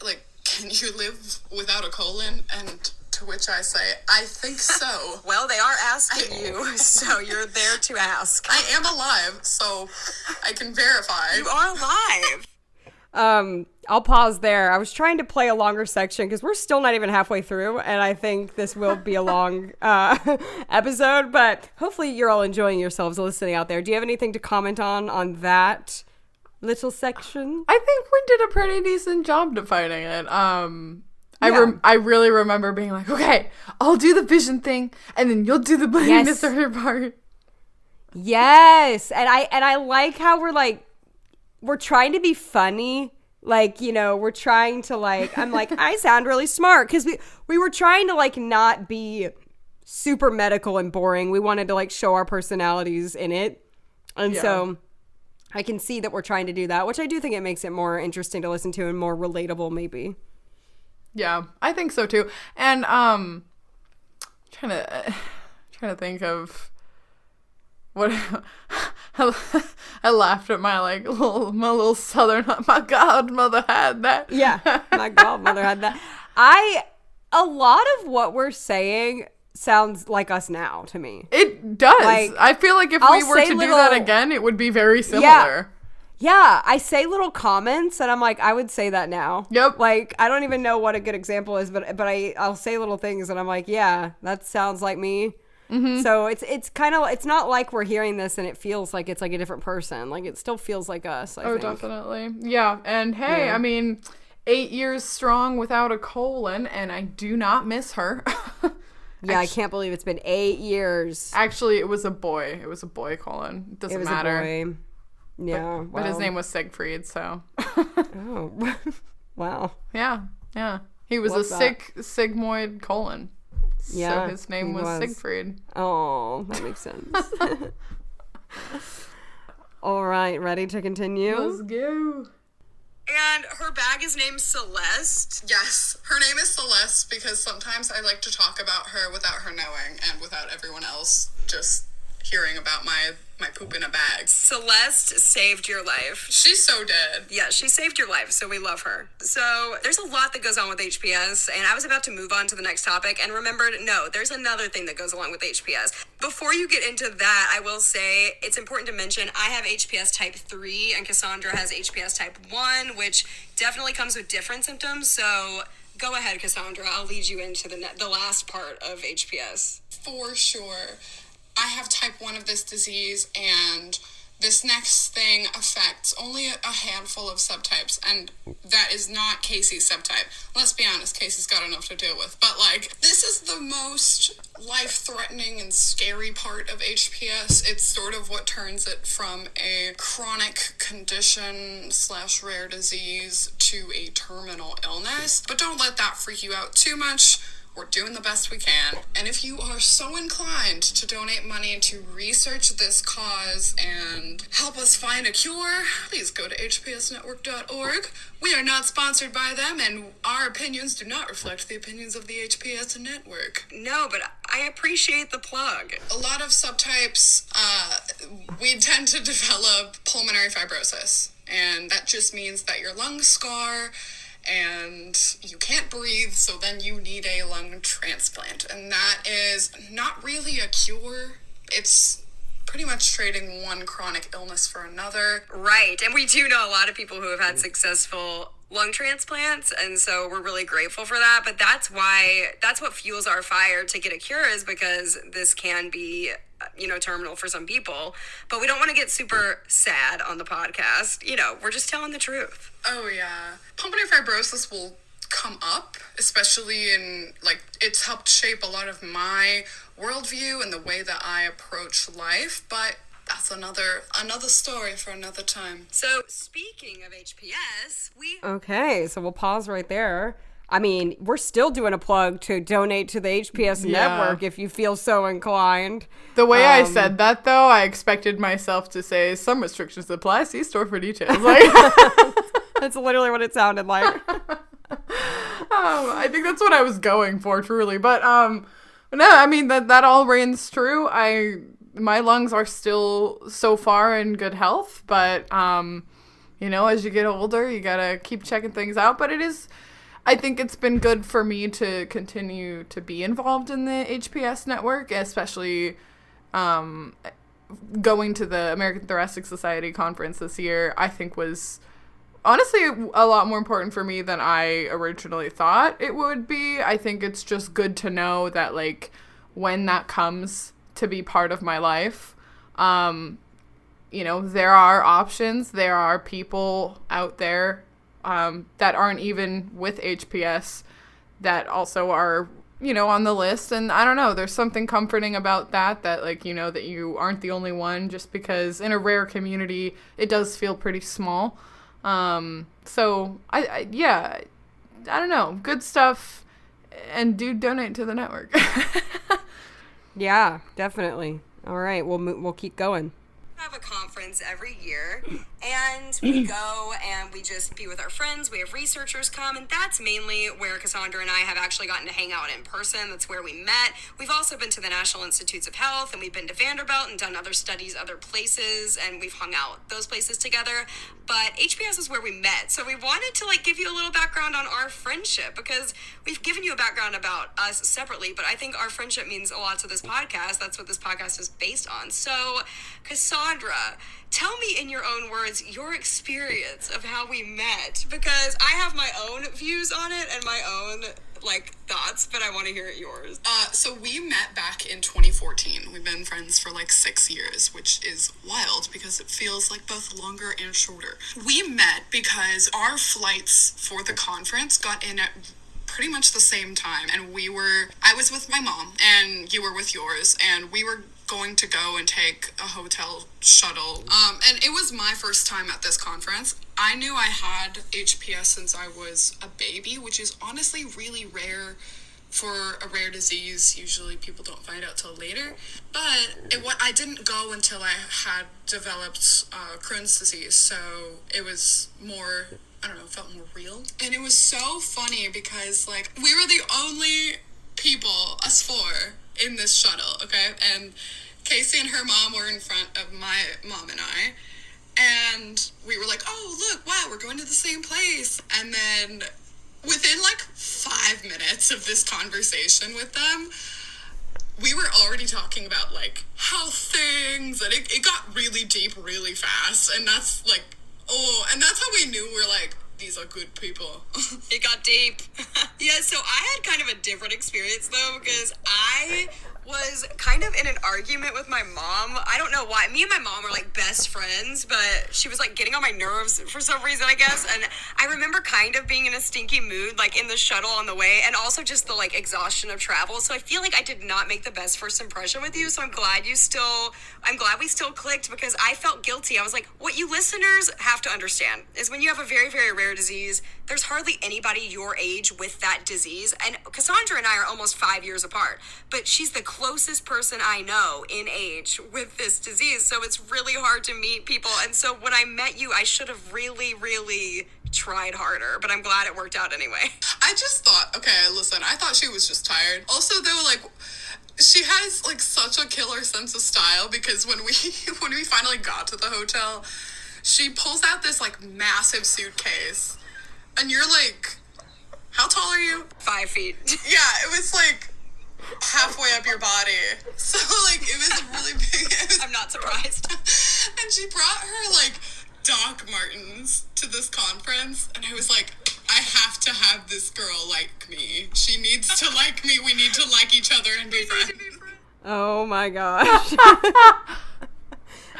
can you live without a colon? And to which I say, I think so. Well, they are asking you, so you're there to ask. I am alive, so I can verify. You are alive. I'll pause there. I was trying to play a longer section because we're still not even halfway through, and I think this will be a long episode, but hopefully you're all enjoying yourselves listening out there. Do you have anything to comment on that little section? I think we did a pretty decent job defining it. I really remember being like, okay, I'll do the vision thing, and then you'll do the bleeding disorder part. Yes, and I like how we're trying to be funny. We're trying to I'm I sound really smart, because we were trying to not be super medical and boring. We wanted to show our personalities in it. And so I can see that we're trying to do that, which I do think it makes it more interesting to listen to and more relatable, maybe. Yeah, I think so too. And trying to think of what I laughed at my little southern. My godmother had that. Yeah, my godmother had that. A lot of what we're saying sounds like us now to me. It does. Like, I feel like if we were to do that again, it would be very similar. Yeah, I say little comments and I'm like, I would say that now. Yep. Like, I don't even know what a good example is, but I'll say little things and I'm like, yeah, that sounds like me. Mm-hmm. So it's kind of, it's not like we're hearing this and it feels like it's like a different person. Like, it still feels like us, I think. Definitely. Yeah. And hey, I mean, 8 years strong without a colon, and I do not miss her. Yeah, I can't believe it's been 8 years. Actually, it was a boy. It was a boy colon. It doesn't matter. A boy. Yeah. But his name was Siegfried, so. Oh. Wow. Yeah. He was sigmoid colon. Yeah. So his name was Siegfried. Oh, that makes sense. All right, ready to continue? Let's go. And her bag is named Celeste. Yes, her name is Celeste because sometimes I like to talk about her without her knowing and without everyone else just hearing about my poop in a bag. Celeste saved your life. She's so dead. Yeah, she saved your life, so we love her. So there's a lot that goes on with HPS, and I was about to move on to the next topic and remembered, no, there's another thing that goes along with HPS. Before you get into that, I will say it's important to mention I have HPS type 3 and Cassandra has HPS type 1, which definitely comes with different symptoms, so go ahead, Cassandra. I'll lead you into the last part of HPS. For sure. I have type 1 of this disease, and this next thing affects only a handful of subtypes, and that is not Casey's subtype. Let's be honest, Casey's got enough to deal with. But, this is the most life-threatening and scary part of HPS. It's sort of what turns it from a chronic condition / rare disease to a terminal illness. But don't let that freak you out too much. We're doing the best we can. And if you are so inclined to donate money to research this cause and help us find a cure, please go to hpsnetwork.org. We are not sponsored by them, and our opinions do not reflect the opinions of the HPS network. No, but I appreciate the plug. A lot of subtypes, we tend to develop pulmonary fibrosis, and that just means that your lungs scar, and you can't breathe, so then you need a lung transplant. And that is not really a cure. It's pretty much trading one chronic illness for another. Right, and we do know a lot of people who have had successful lung transplants, and so we're really grateful for that. But that's what fuels our fire to get a cure, is because this can be terminal for some people, but we don't want to get super sad on the podcast. We're just telling the truth. Oh yeah. Pulmonary fibrosis will come up, especially in, it's helped shape a lot of my worldview and the way that I approach life, but that's another story for another time. So speaking of HPS, Okay, so we'll pause right there. I mean, we're still doing a plug to donate to the HPS network if you feel so inclined. The way I said that, though, I expected myself to say, some restrictions apply, see store for details. That's literally what it sounded like. I think that's what I was going for, truly. But no, I mean, that all reigns true. My lungs are still so far in good health, but, as you get older, you gotta keep checking things out. But I think it's been good for me to continue to be involved in the HPS network, especially going to the American Thoracic Society conference this year. I think was honestly a lot more important for me than I originally thought it would be. I think it's just good to know that, when that comes to be part of my life, there are options. There are people out there that aren't even with HPS that also are, on the list. And I don't know, there's something comforting about that that you aren't the only one, just because in a rare community, it does feel pretty small. So I don't know, good stuff, and do donate to the network. Yeah, definitely. All right, we'll keep going. have a conference every year, and we go and we just be with our friends. We have researchers come, and that's mainly where Cassandra and I have actually gotten to hang out in person. That's where we met. We've also been to the National Institutes of Health, and we've been to Vanderbilt and done other studies other places, and we've hung out those places together. But HBS is where we met, so we wanted to give you a little background on our friendship, because we've given you a background about us separately, but I think our friendship means a lot to this podcast. That's what this podcast is based on. So, Cassandra, tell me in your own words your experience of how we met, because I have my own views on it and my own thoughts, but I want to hear yours. So we met back in 2014. We've been friends for 6 years, which is wild because it feels like both longer and shorter. We met because our flights for the conference got in at pretty much the same time, and I was with my mom and you were with yours, and we were going to go and take a hotel shuttle. And it was my first time at this conference. I knew I had HPS since I was a baby, which is honestly really rare for a rare disease. Usually people don't find out till later. But I didn't go until I had developed Crohn's disease, so it was more, I don't know, felt more real. And it was so funny because we were the only people, us four, in this shuttle, okay? And Casey and her mom were in front of my mom and I, and we were like, oh, look, wow, we're going to the same place. And then within 5 minutes of this conversation with them, we were already talking about health things, and it got really deep really fast, and that's and that's how we knew we're these are good people. It got deep. Yeah, so I had kind of a different experience, though, because I was kind of in an argument with my mom. I don't know why. Me and my mom are best friends, but she was getting on my nerves for some reason, I guess. And I remember kind of being in a stinky mood, in the shuttle on the way, and also just the exhaustion of travel. So I feel I did not make the best first impression with you. So I'm glad we still clicked, because I felt guilty. I was what you listeners have to understand is when you have a very, very rare disease, there's hardly anybody your age with that disease. And Cassandra and I are almost 5 years apart, but she's the closest person I know in age with this disease. So it's really hard to meet people. And so when I met you, I should have really, really tried harder, but I'm glad it worked out anyway. I just thought, okay, listen, I thought she was just tired. Also, though, she has such a killer sense of style, because when we finally got to the hotel, she pulls out this massive suitcase, and you're how tall are you? 5 feet. Yeah, it was halfway up your body. So it was really big. I'm not surprised. And she brought her Doc Martens to this conference, and I was I have to have this girl like me. She needs to like me. We need to like each other and be friends. Oh my gosh.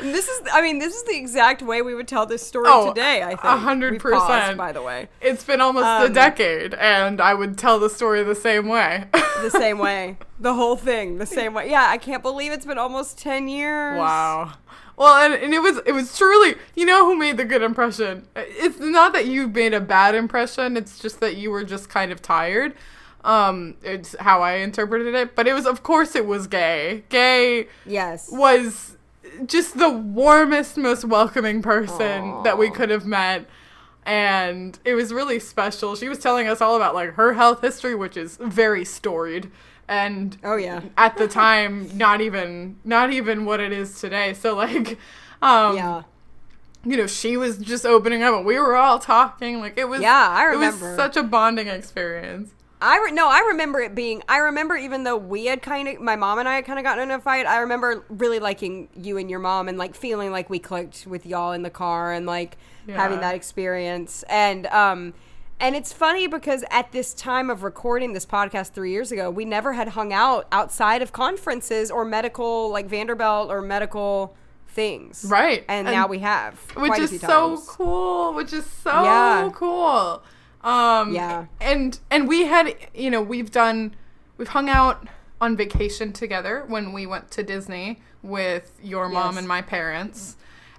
This is the exact way we would tell this story today, I think. 100%. We've paused, by the way. It's been almost a decade, and I would tell the story the same way. The same way. The whole thing, the same way. Yeah, I can't believe it's been almost 10 years. Wow. Well, and it was truly, you know who made the good impression? It's not that you made a bad impression, it's just that you were just kind of tired. It's how I interpreted it. But of course it was Gay. Gay yes. was just the warmest, most welcoming person that we could have met. And it was really special. She was telling us all about her health history, which is very storied. And oh yeah, at the time, not even what it is today. So yeah, she was just opening up, and we were all talking. It was I remember. It was such a bonding experience. I remember it being. I remember even though we had my mom and I had kind of gotten in a fight. I remember really liking you and your mom, and feeling like we clicked with y'all in the car, and having that experience. And it's funny because at this time of recording this podcast 3 years ago, we never had hung out outside of conferences or medical, Vanderbilt or medical things. Right. And now we have. Which is so cool. Cool. Yeah. And we had, we've hung out on vacation together when we went to Disney with your mom and my parents.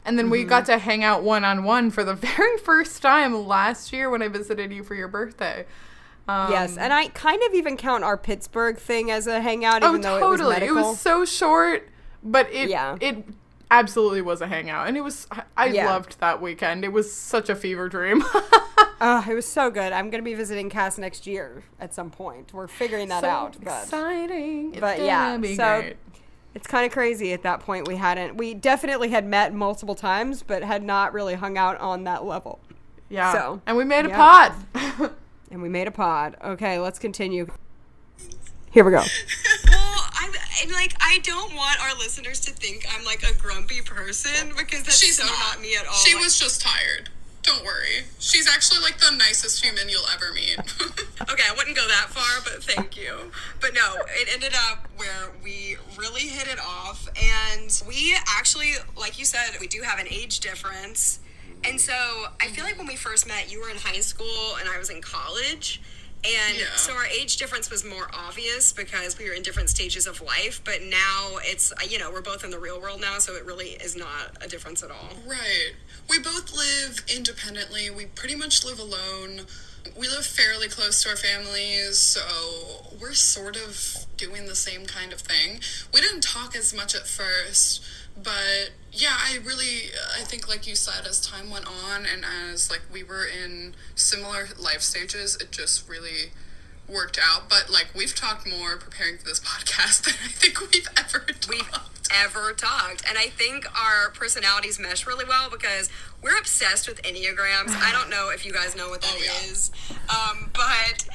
And then we got to hang out one-on-one for the very first time last year when I visited you for your birthday. Yes, and I kind of even count our Pittsburgh thing as a hangout, even though totally. it was medical. It was so short, but it absolutely was a hangout. And I Yeah. loved that weekend. It was such a fever dream. It was so good. I'm going to be visiting Cass next year at some point. We're figuring that out. But exciting. It's but gonna yeah, be so great. it's kind of crazy at that point. We definitely had met multiple times, but had not really hung out on that level. Yeah. So, and we made a yeah. pod. And we made a pod. Okay, let's continue. Here we go. Well, I don't want our listeners to think I'm like a grumpy person because that's She's not me at all. She Like, was just tired. Don't worry. She's actually like the nicest human you'll ever meet. okay, I wouldn't go that far, but thank you. But no, it ended up where we really hit it off, and we actually, like you said, we do have an age difference. And so I feel like when we first met, you were in high school and I was in college. And Yeah. so our age difference was more obvious because we were in different stages of life. But now it's, we're both in the real world now, so it really is not a difference at all. Right. We both live independently. We pretty much live alone. We live fairly close to our families, so we're sort of doing the same kind of thing. We didn't talk as much at first, but yeah, I think like you said, as time went on and as like we were in similar life stages, it just really worked out. But like we've talked more preparing for this podcast than I think we've ever talked. And I think our personalities mesh really well because we're obsessed with Enneagrams. I don't know if you guys know what that is, but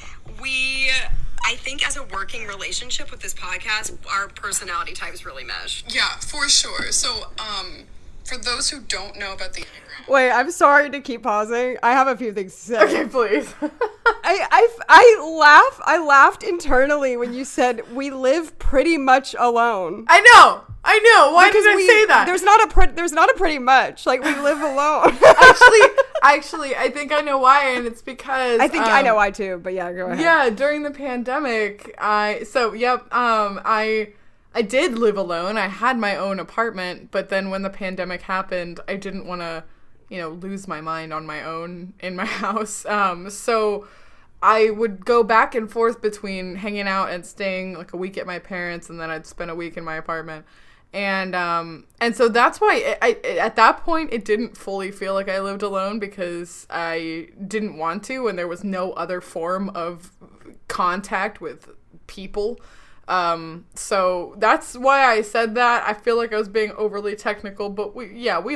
I think as a working relationship with this podcast, our personality types really mesh. Yeah, for sure. So, for those who don't know about the Enneagram, Wait, I'm sorry to keep pausing. I have a few things to say. Okay, please. I laughed internally when you said we live pretty much alone. I know. Why Because did I say that? There's not a pretty much. Like, we live alone. Actually, I think I know why, and it's because I know why too, but yeah, go ahead. Yeah, during the pandemic, I did live alone. I had my own apartment, but then when the pandemic happened, I didn't want to, lose my mind on my own in my house. So I would go back and forth between hanging out and staying like a week at my parents', and then I'd spend a week in my apartment. And so that's why at that point it didn't fully feel like I lived alone because I didn't want to, and there was no other form of contact with people. So that's why I said that. I feel like I was being overly technical, but we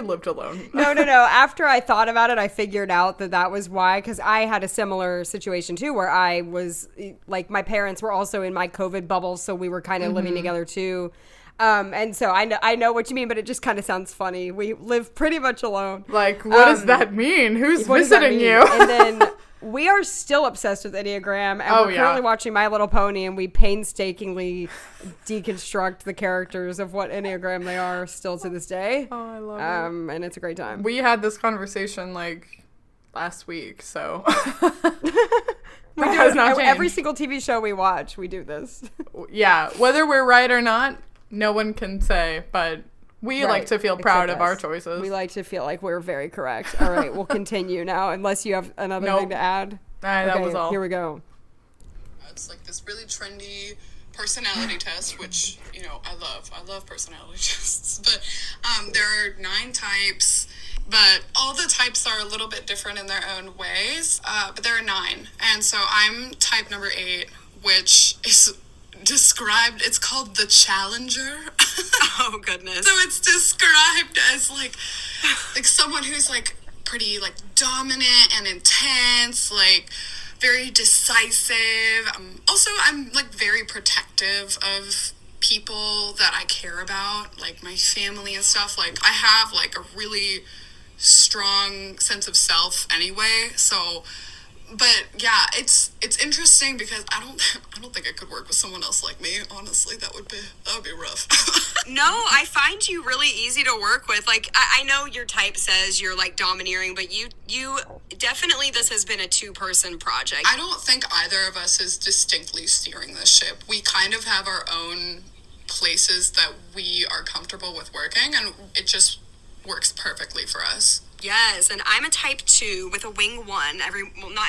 lived alone. No. After I thought about it, I figured out that was why, because I had a similar situation too, where I was like, my parents were also in my COVID bubble, so we were kind of living together too. And so I know what you mean, but it just kind of sounds funny. We live pretty much alone. Like, what does that mean? Who's What does that visiting mean? you? And then we are still obsessed with Enneagram, and we're currently watching My Little Pony, and we painstakingly deconstruct the characters of what Enneagram they are still to this day. Oh, I love it. And it's a great time. We had this conversation like last week, so We do has it not every changed. single TV show we watch. We do this. Yeah, whether we're right or not, no one can say, but we like to feel proud Except of our us. choices. We like to feel like we're very correct. All right, we'll continue now, unless you have another thing to add. That was all. Here we go. it's like this really trendy personality test, which, I love. I love personality tests. But there are 9 types, but all the types are a little bit different in their own ways. But there are 9. And so I'm type number 8, which is described, it's called the challenger. Oh, goodness. So it's described as like someone who's like pretty like dominant and intense, like very decisive. Also, I'm like very protective of people that I care about, like my family and stuff. Like I have like a really strong sense of self anyway. So, but yeah, it's interesting because I don't think I could work with someone else like me. Honestly, that would be rough. No, I find you really easy to work with. Like, I know your type says you're like domineering, but you definitely, this has been a 2-person project. I don't think either of us is distinctly steering this ship. We kind of have our own places that we are comfortable with working, and it just works perfectly for us. Yes, and I'm a type 2 with a wing 1. Not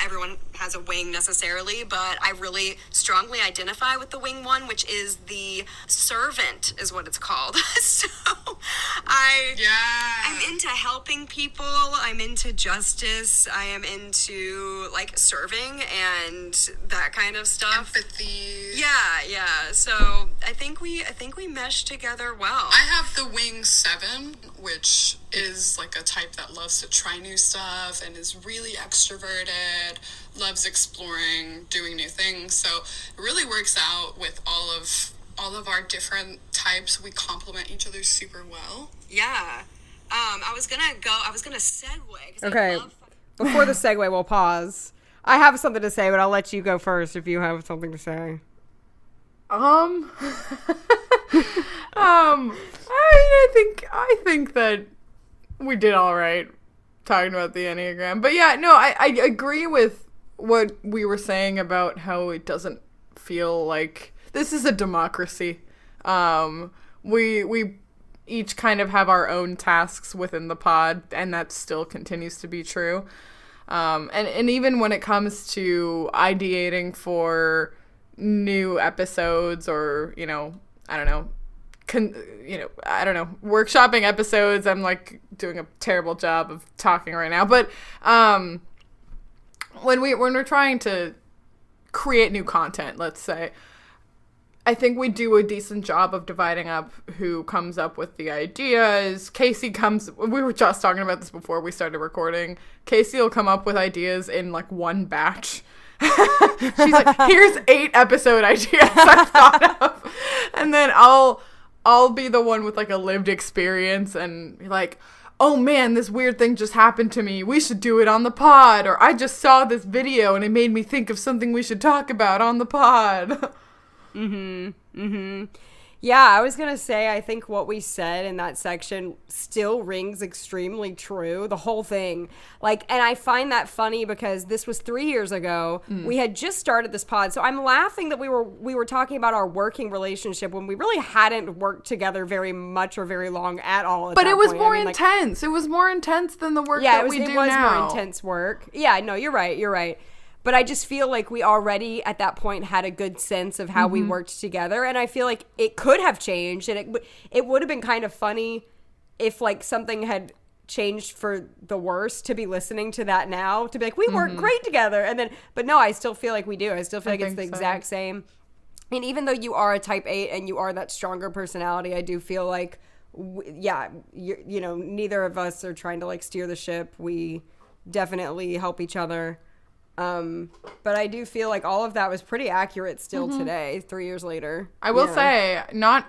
everyone has a wing necessarily, but I really strongly identify with the wing 1, which is the servant, is what it's called. So I'm into helping people. I'm into justice. I am into like serving and that kind of stuff. Empathy. Yeah. So I think we mesh together well. I have the wing 7, which is like a type that loves to try new stuff and is really extroverted, loves exploring, doing new things. So it really works out with all of our different types. We complement each other super well. Yeah. I was gonna segue. 'Cause Okay. Before the segue, we'll pause. I have something to say, but I'll let you go first if you have something to say. I think that we did all right talking about the Enneagram. But yeah, no, I agree with what we were saying about how it doesn't feel like this is a democracy. We each kind of have our own tasks within the pod, and that still continues to be true. And even when it comes to ideating for new episodes or, workshopping episodes, I'm like doing a terrible job of talking right now. But when we're trying to create new content, let's say, I think we do a decent job of dividing up who comes up with the ideas. We were just talking about this before we started recording. Casey will come up with ideas in like one batch. She's like, here's 8 episode ideas I've thought of. And then I'll be the one with like a lived experience and be like, oh man, this weird thing just happened to me. We should do it on the pod. Or I just saw this video and it made me think of something we should talk about on the pod. Yeah, I was going to say, I think what we said in that section still rings extremely true, the whole thing. Like, and I find that funny because this was 3 years ago. We had just started this pod. So I'm laughing that we were talking about our working relationship when we really hadn't worked together very much or very long at all. But it was more intense. It was more intense than the work that we do now. Yeah, it was more intense work. Yeah, no, you're right. But I just feel like we already at that point had a good sense of how we worked together. And I feel like it could have changed. And it would have been kind of funny if like something had changed for the worse to be listening to that now. To be like, we work great together. And then, but no, I still feel like we do. I still feel like it's the exact same. And even though you are a type 8 and you are that stronger personality, I do feel like, neither of us are trying to like steer the ship. We definitely help each other. But I do feel like all of that was pretty accurate still today, 3 years later. I will say, not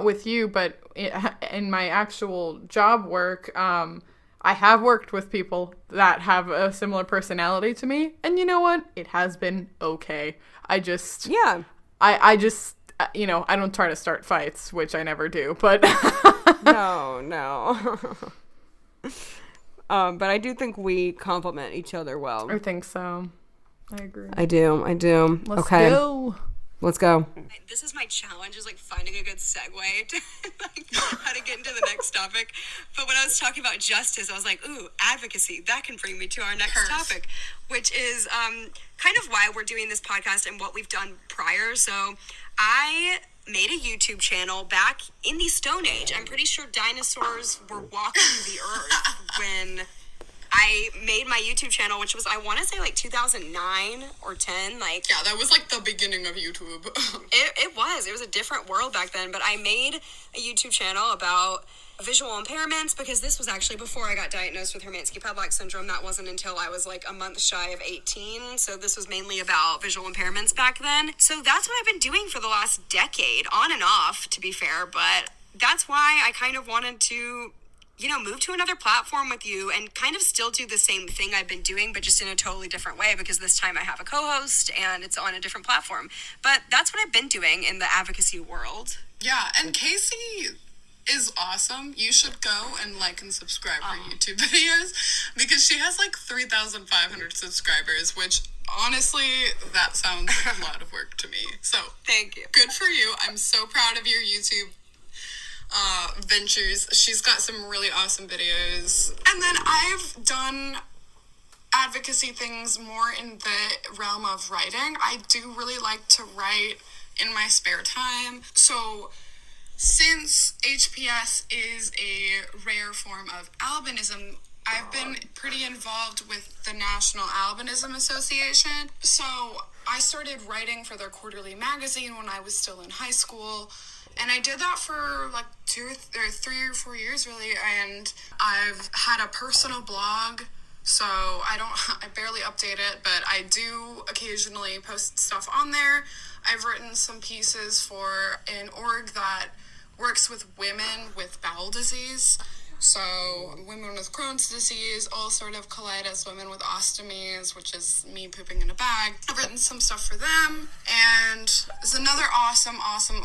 with you, but in my actual job work, I have worked with people that have a similar personality to me. And you know what? It has been okay. I just, I don't try to start fights, which I never do, but. No. But I do think we complement each other well. I think so. I agree. I do. Let's go. This is my challenge, is like finding a good segue to like how to get into the next topic. But when I was talking about justice, I was like, ooh, advocacy. That can bring me to our next topic, which is kind of why we're doing this podcast and what we've done prior. So I made a YouTube channel back in the Stone Age. I'm pretty sure dinosaurs were walking the earth when I made my YouTube channel, which was, I want to say like 2009 or 10. Like, yeah, that was like the beginning of YouTube. It was a different world back then. But I made a YouTube channel about visual impairments because this was actually before I got diagnosed with Hermansky-Pudlak syndrome. That wasn't until I was like a month shy of 18. So this was mainly about visual impairments back then. So that's what I've been doing for the last decade, on and off, to be fair. But that's why I kind of wanted to, move to another platform with you and kind of still do the same thing I've been doing, but just in a totally different way, because this time I have a co-host and it's on a different platform. But that's what I've been doing in the advocacy world. Yeah, and Casey is awesome. You should go and like and subscribe her YouTube videos, because she has like 3,500 subscribers, which honestly, that sounds like a lot of work to me. So thank you. Good for you. I'm so proud of your YouTube. ventures. She's got some really awesome videos. And then I've done advocacy things more in the realm of writing. I do really like to write in my spare time. So since HPS is a rare form of albinism, I've been pretty involved with the National Albinism Association. So I started writing for their quarterly magazine when I was still in high school. And I did that for like 3 or 4 years, really. And I've had a personal blog. So I barely update it, but I do occasionally post stuff on there. I've written some pieces for an org that works with women with bowel disease. So women with Crohn's disease all sort of collide as women with ostomies, which is me pooping in a bag. I've written some stuff for them. And there's another awesome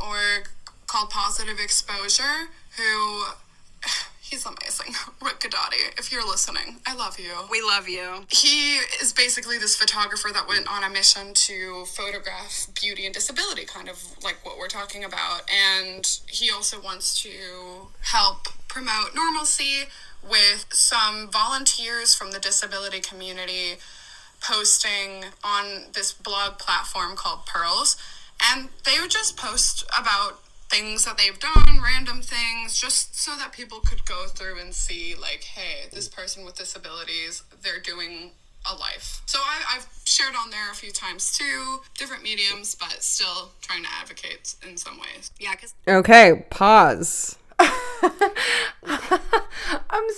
org called Positive Exposure, who... He's amazing. Rick Godotti, if you're listening, I love you. We love you. He is basically this photographer that went on a mission to photograph beauty and disability, kind of like what we're talking about. And he also wants to help promote normalcy with some volunteers from the disability community posting on this blog platform called Pearls. And they would just post about things that they've done, random things, just so that people could go through and see, like, hey, this person with disabilities, they're doing a life. So I've shared on there a few times too, different mediums, but still trying to advocate in some ways. Yeah, because... Okay, pause. I'm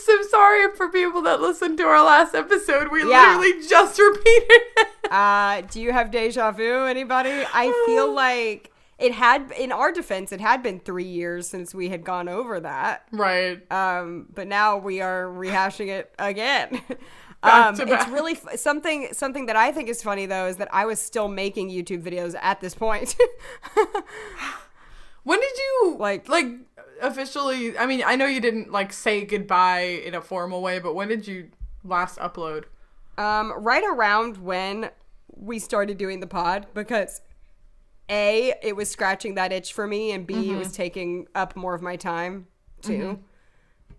so sorry for people that listened to our last episode. We literally just repeated it. Do you have deja vu, anybody? I feel like in our defense, it had been 3 years since we had gone over that. Right. But now we are rehashing it again. Back to back. It's really something that I think is funny, though, is that I was still making YouTube videos at this point. When did you like officially, I mean, I know you didn't like say goodbye in a formal way, but when did you last upload? Right around when we started doing the pod, because A, it was scratching that itch for me, and B, it was taking up more of my time too.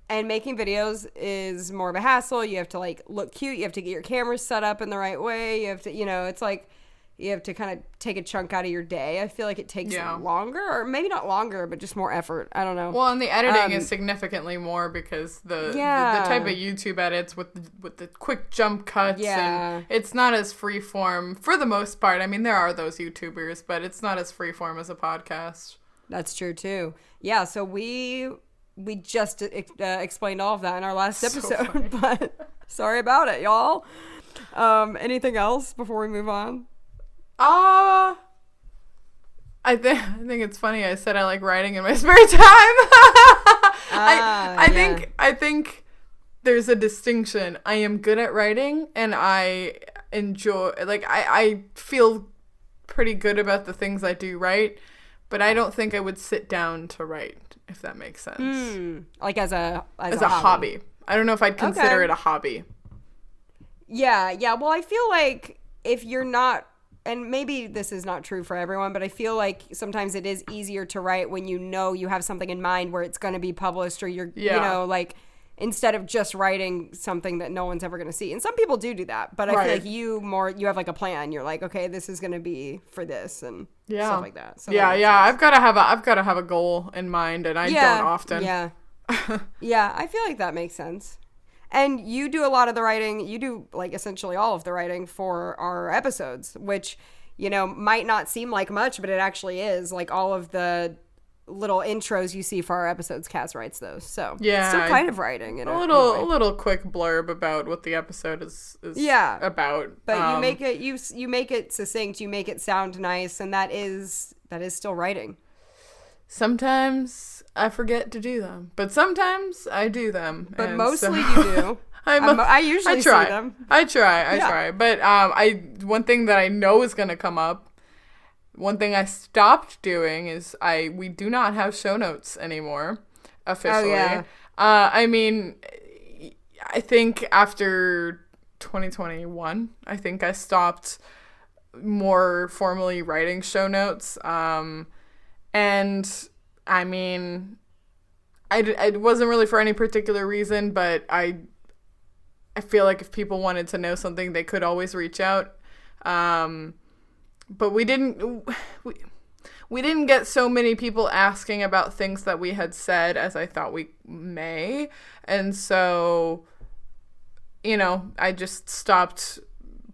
And making videos is more of a hassle. You have to like look cute. You have to get your cameras set up in the right way. You have to, it's like you have to kind of take a chunk out of your day. I feel like it takes longer, or maybe not longer, but just more effort. I don't know. Well, and the editing is significantly more because the type of YouTube edits with the quick jump cuts, and it's not as freeform for the most part. I mean, there are those YouTubers, but it's not as freeform as a podcast. That's true too. Yeah, so we just explained all of that in our last episode, but sorry about it, y'all. Anything else before we move on? I think it's funny. I said I like writing in my spare time. I think there's a distinction. I am good at writing, and I enjoy, like, I feel pretty good about the things I do write, but I don't think I would sit down to write, if that makes sense. Like as a hobby. I don't know if I'd consider it a hobby. Yeah. Well, I feel like if you're not, and maybe this is not true for everyone, but I feel like sometimes it is easier to write when you have something in mind where it's going to be published, or you're, like, instead of just writing something that no one's ever going to see. And some people do that, but I feel like you have like a plan. You're like, okay, this is going to be for this and stuff like that. So I've got to have a goal in mind, and I don't often. Yeah. Yeah, I feel like that makes sense. And you do a lot of the writing. You do, like, essentially all of the writing for our episodes, which, might not seem like much, but it actually is. Like, all of the little intros you see for our episodes, Cass writes those. So it's still kind of writing. A little quick blurb about what the episode is about. But you make it succinct. You make it sound nice, and that is still writing. Sometimes I forget to do them, but sometimes I do them. But mostly you do. I usually see them. I try. But one thing that I know is going to come up, one thing I stopped doing is we do not have show notes anymore, officially. Oh, yeah. I mean, I think after 2021, I think I stopped more formally writing show notes. And I mean, it wasn't really for any particular reason, but I feel like if people wanted to know something, they could always reach out. But we didn't get so many people asking about things that we had said as I thought we may. And so, you know, I just stopped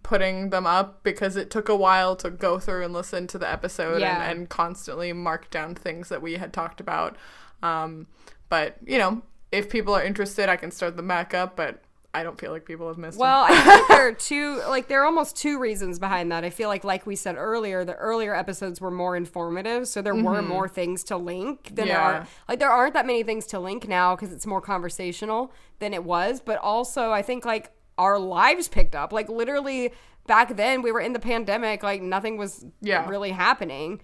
putting them up because it took a while to go through and listen to the episode and constantly mark down things that we had talked about. But, you know, if people are interested, I can start them back up, but I don't feel like people have missed them. Well, I think there are almost two reasons behind that. I feel like we said earlier, the earlier episodes were more informative, so there were more things to link than there are. Like, there aren't that many things to link now because it's more conversational than it was, but also I think, like, our lives picked up. Like, literally, back then, we were in the pandemic, like, nothing was really happening.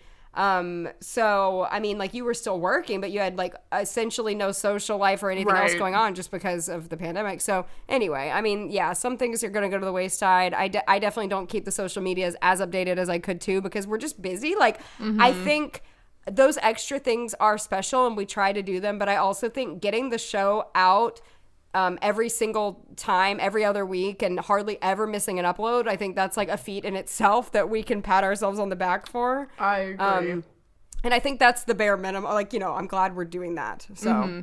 So, I mean, like, you were still working, but you had, like, essentially no social life or anything else going on just because of the pandemic. So, anyway, I mean, yeah, some things are going to go to the wayside. I definitely don't keep the social medias as updated as I could, too, because we're just busy. Like, I think those extra things are special, and we try to do them, but I also think getting the show out every single time, every other week, and hardly ever missing an upload, I think that's like a feat in itself that we can pat ourselves on the back for. I agree. And I think that's the bare minimum. Like, you know, I'm glad we're doing that. So,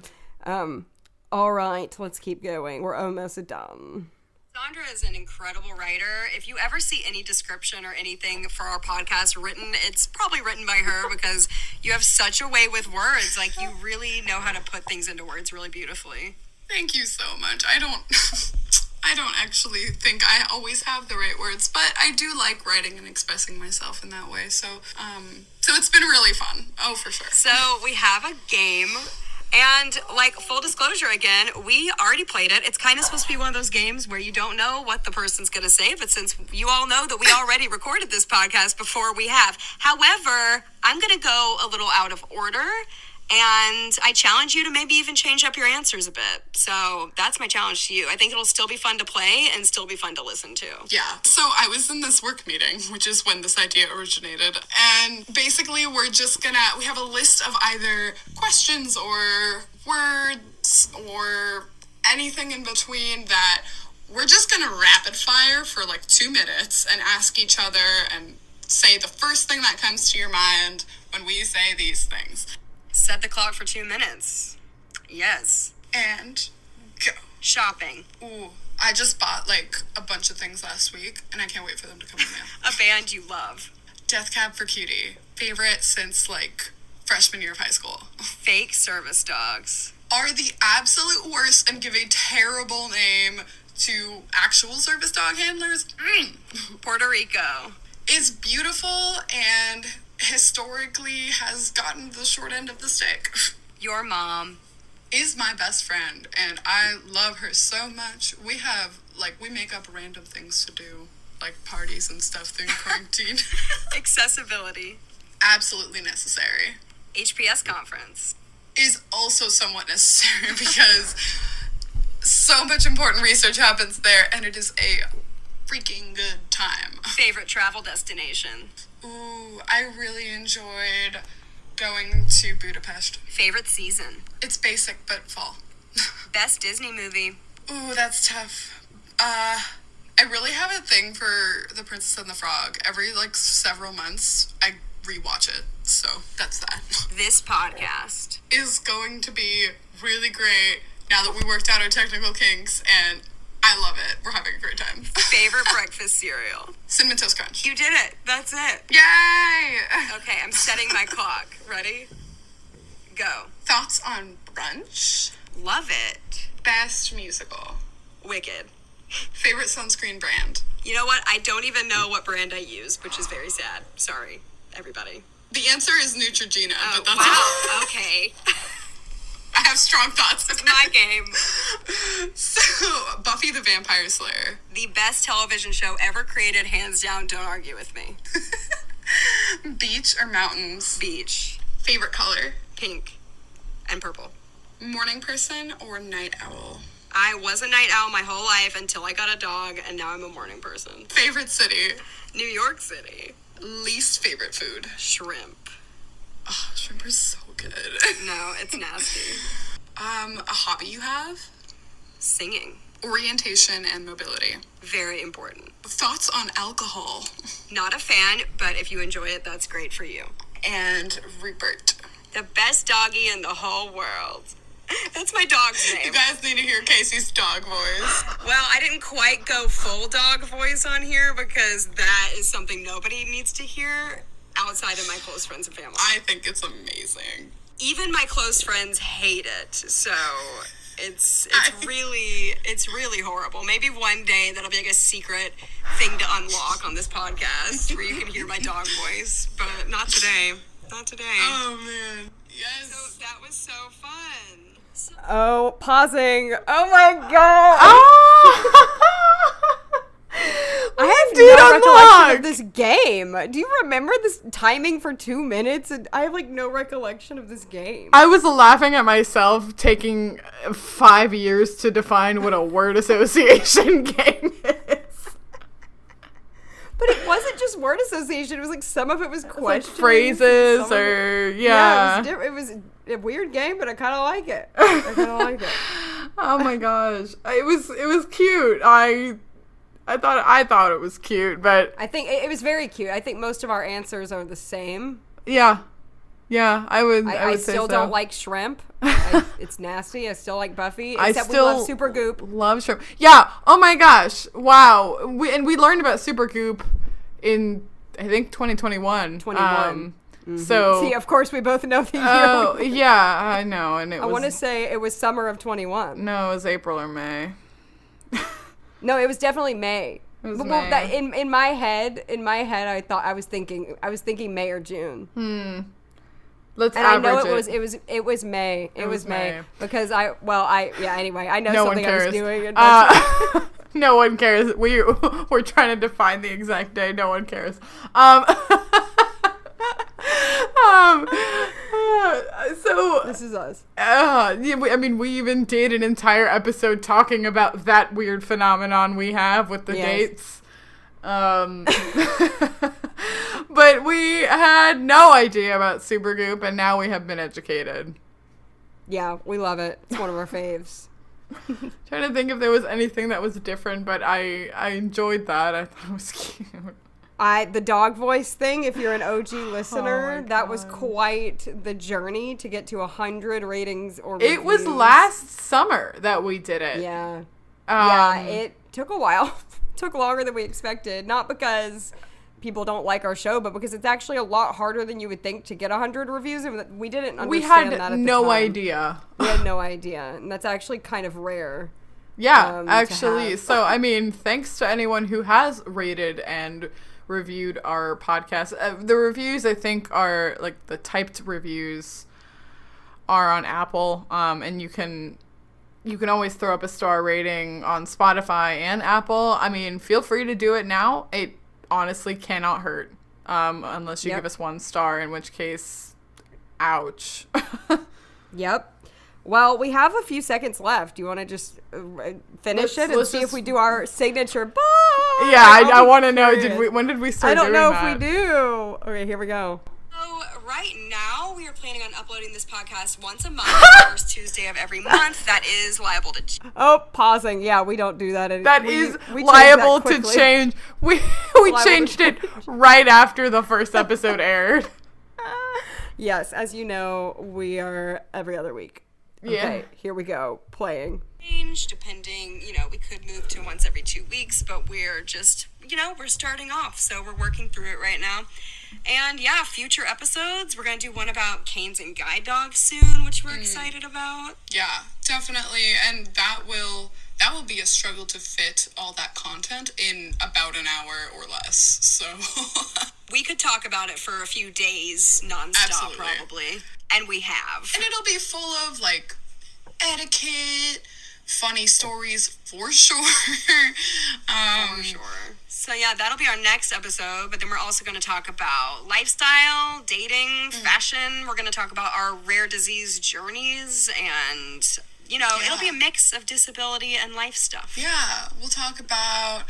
all right, let's keep going. We're almost done. Sandra is an incredible writer. If you ever see any description or anything for our podcast written, it's probably written by her because you have such a way with words. Like, you really know how to put things into words really beautifully. Thank you so much. I don't actually think I always have the right words, but I do like writing and expressing myself in that way. So it's been really fun. Oh, for sure. So we have a game, and like, full disclosure again, we already played it. It's kind of supposed to be one of those games where you don't know what the person's going to say, but since you all know that we already recorded this podcast before we have. However, I'm going to go a little out of order, and I challenge you to maybe even change up your answers a bit. So that's my challenge to you. I think it'll still be fun to play and still be fun to listen to. Yeah. So I was in this work meeting, which is when this idea originated. And basically we have a list of either questions or words or anything in between that we're just going to rapid fire for like 2 minutes and ask each other and say the first thing that comes to your mind when we say these things. Set the clock for 2 minutes. Yes. And go. Shopping. Ooh, I just bought like a bunch of things last week, and I can't wait for them to come in the mail. A band you love. Death Cab for Cutie. Favorite since like freshman year of high school. Fake service dogs. Are the absolute worst and give a terrible name to actual service dog handlers. Puerto Rico. Is beautiful and historically has gotten the short end of the stick. Your mom is my best friend, and I love her so much. We make up random things to do, like parties and stuff during quarantine. Accessibility. Absolutely necessary. HPS conference. Is also somewhat necessary because so much important research happens there, and it is a freaking good time. Favorite travel destination. Ooh, I really enjoyed going to Budapest. Favorite season. It's basic, but fall. Best Disney movie. Ooh, that's tough. I really have a thing for The Princess and the Frog. Every, like, several months, I rewatch it. So, that's that. This podcast is going to be really great now that we worked out our technical kinks, and I love it. We're having a great time. Favorite breakfast cereal. Cinnamon Toast Crunch. You did it. That's it. Yay! Okay, I'm setting my clock. Ready? Go. Thoughts on brunch? Love it. Best musical. Wicked. Favorite sunscreen brand? You know what? I don't even know what brand I use, which is very sad. Sorry, everybody. The answer is Neutrogena. Oh, but that's wow. Okay. I have strong thoughts. It's my game. So, Buffy the Vampire Slayer. The best television show ever created, hands down. Don't argue with me. Beach or mountains? Beach. Favorite color? Pink and purple. Morning person or night owl? I was a night owl my whole life until I got a dog, and now I'm a morning person. Favorite city? New York City. Least favorite food? Shrimp. Oh, shrimp are so good. No, it's nasty. A hobby you have? Singing. Orientation and mobility. Very important. Thoughts on alcohol? Not a fan, but if you enjoy it, that's great for you. And Rupert. The best doggy in the whole world. That's my dog's name. You guys need to hear Casey's dog voice. Well, I didn't quite go full dog voice on here because that is something nobody needs to hear outside of my close friends and family. I think it's amazing. Even my close friends hate it, so it's really horrible. Maybe one day that'll be like a secret thing to unlock on this podcast where you can hear my dog voice, but not today. Not today. Oh man. Yes. So that was so fun. Oh, pausing. Oh my god. I have no recollection of this game. Do you remember this timing for 2 minutes? And I have like no recollection of this game. I was laughing at myself taking 5 years to define what a word association game is. But it wasn't just word association. It was like some of it was questions, like phrases, or yeah. It was a weird game, but I kind of like it. Oh my gosh, it was cute. I thought it was cute, but I think it was very cute. I think most of our answers are the same. Yeah, I would say still so. don't like shrimp. It's nasty. I still like Buffy. I Except still we love Super Goop. Love shrimp. Yeah. Oh my gosh. Wow. We learned about Super Goop in I think 2021. 21. So see, of course, we both know the year. Oh yeah, I know. And I want to say it was summer of 21. No, it was April or May. No, it was definitely May. It was Well, May. that, in my head, I was thinking May or June. Let's And I average know it was May. It was May May. because anyway, I know No one something I cares. was doing. And No one cares. We're trying to define the exact day. No one cares. So this is us. we even did an entire episode talking about that weird phenomenon we have with the dates. But we had no idea about Supergoop, and now we have been educated. Yeah, we love it. It's one of our faves. Trying to think if there was anything that was different, but I enjoyed that. I thought it was cute. The dog voice thing, if you're an OG listener, my that was gosh. quite the journey to get to 100 ratings or reviews. It was last summer that we did it. Yeah. Um, It took a while. Took longer than we expected. Not because people don't like our show, but because it's actually a lot harder than you would think to get 100 reviews. And we didn't understand we that had at the no time. idea. We had no idea. And that's actually kind of rare. Yeah, to actually. have. So, thanks to anyone who has rated and reviewed our podcast. The reviews, I think, are, like, the typed reviews are on Apple. And you can always throw up a star rating on Spotify and Apple. Feel free to do it now. It honestly cannot hurt. Unless you give us 1 star, in which case, ouch. Yep. Well, we have a few seconds left. Do you want to just finish it and let's see just- if we do our signature? Bye! Yeah, I want to know. curious. When did we start? I don't know that? if we do. Okay, here we go. So right now we are planning on uploading this podcast once a month, the first Tuesday of every month. That is liable to Oh, pausing. Yeah, we don't do that anymore. That is liable to change. We changed it right after the first episode aired. Yes, as you know, we are every other week. Yeah. Okay, here we go. Playing. change depending, we could move to once every 2 weeks, but we're just, we're starting off. So we're working through it right now. And yeah, future episodes, we're going to do one about canes and guide dogs soon, which we're excited about. Yeah, definitely. And that will be a struggle to fit all that content in about an hour or less. So We could talk about it for a few days nonstop, Absolutely. probably. And we have. and it'll be full of like etiquette, funny stories for sure. For sure. So yeah, that'll be our next episode, but then we're also going to talk about lifestyle, dating, fashion. We're going to talk about our rare disease journeys and, it'll be a mix of disability and life stuff. Yeah, we'll talk about,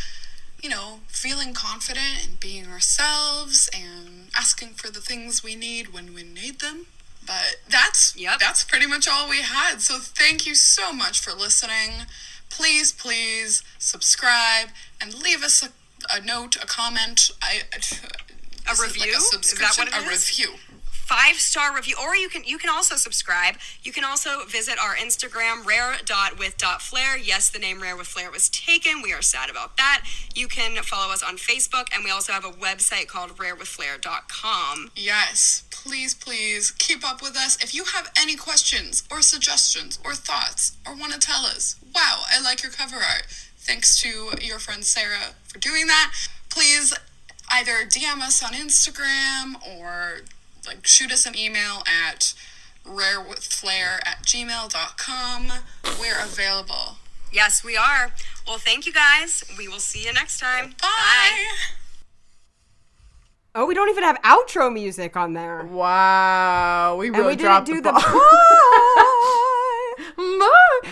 feeling confident and being ourselves and asking for the things we need when we need them. But that's pretty much all we had. So thank you so much for listening. Please subscribe and leave us a note, a comment, A review? Like a subscription, Is that what it is? review. 5-star review, or you can also subscribe. You can also visit our Instagram, rare.with.flair. Yes, the name Rare with Flair was taken. We are sad about that. You can follow us on Facebook, and we also have a website called rarewithflair.com. Yes, please keep up with us. If you have any questions or suggestions or thoughts or want to tell us, wow, I like your cover art, thanks to your friend Sarah for doing that, please either DM us on Instagram or shoot us an email at rarewithflair@gmail.com. We're available. Yes, we are. Well, thank you guys. We will see you next time. Bye. Oh, we don't even have outro music on there. Wow, we really And we didn't dropped do the the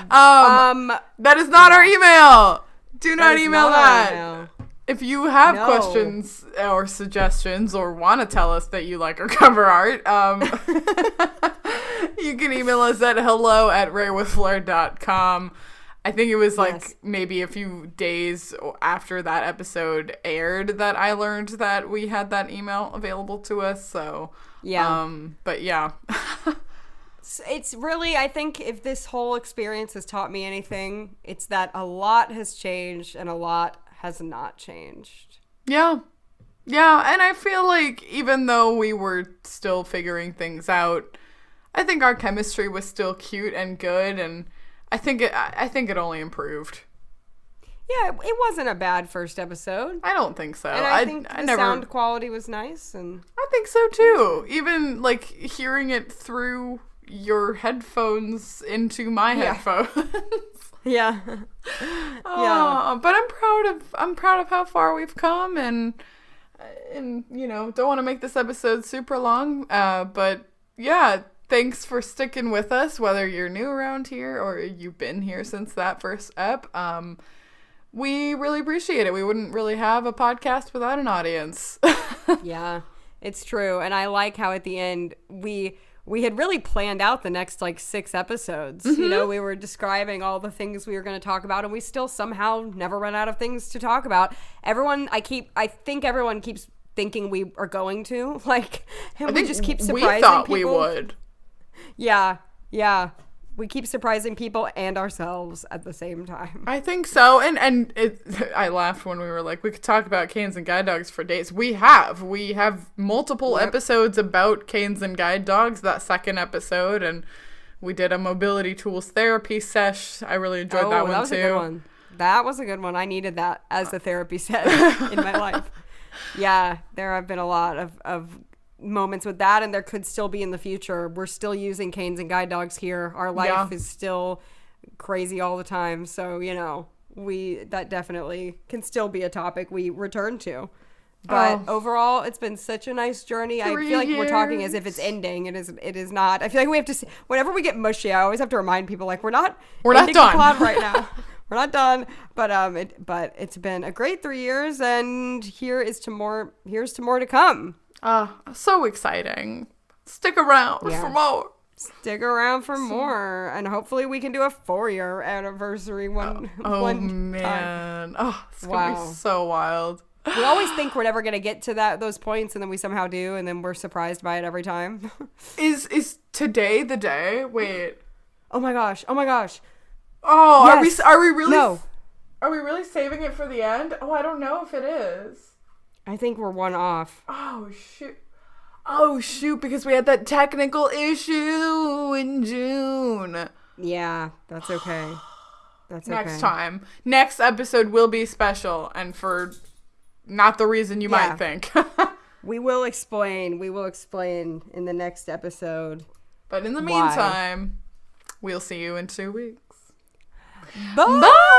ball. That is not our email. Do not is email not our that. email. If you have No. questions or suggestions or want to tell us that you like our cover art, you can email us at hello@rarewithflair.com. I think it was Yes. maybe a few days after that episode aired that I learned that we had that email available to us. So, Yeah. but yeah. It's really, I think if this whole experience has taught me anything, it's that a lot has changed and a lot has not changed. Yeah. Yeah, and I feel like even though we were still figuring things out, I think our chemistry was still cute and good, and I think it only improved. Yeah, it wasn't a bad first episode. I don't think so. And I think the sound quality was nice, and I think so too. Even hearing it through your headphones into my headphones. yeah. But I'm proud of how far we've come, and don't want to make this episode super long. But yeah, thanks for sticking with us, whether you're new around here or you've been here since that first ep. We really appreciate it. We wouldn't really have a podcast without an audience. Yeah, it's true. And I like how at the end we had really planned out the next 6 episodes. Mm-hmm. We were describing all the things we were going to talk about, and we still somehow never run out of things to talk about. I think everyone keeps thinking we are going to, and we just keep surprising we thought people. we would. Yeah. We keep surprising people and ourselves at the same time. I think so. And I laughed when we were like, we could talk about canes and guide dogs for days. We have multiple episodes about canes and guide dogs. That second episode, and we did a mobility tools therapy sesh. I really enjoyed that one was too. a good one. That was a good one. I needed that as a therapy set in my life. Yeah, there have been a lot of moments with that, and there could still be in the future. We're still using canes and guide dogs here. Our life is still crazy all the time, so that definitely can still be a topic we return to. But overall, it's been such a nice journey. I feel like we're talking as if it's ending. It is not. I feel like we have to whenever we get mushy, I always have to remind people we're not done the pod right now. We're not done, but it's been a great 3 years, and here's to more to come. So exciting. Stick around for more. Stick around for more, and hopefully we can do a 4-year anniversary one. One man. time. It's gonna be so wild. We always think we're never gonna get to those points, and then we somehow do, and then we're surprised by it every time. Is today the day? Wait. Oh my gosh. Oh, Yes. are we really? No. Are we really saving it for the end? Oh, I don't know if it is. I think we're one off. Oh shoot, because we had that technical issue in June. Yeah, that's okay. That's okay. Next time. Next episode will be special, and for not the reason you might think. We will explain in the next episode. But in the Why. meantime, we'll see you in 2 weeks. Bye!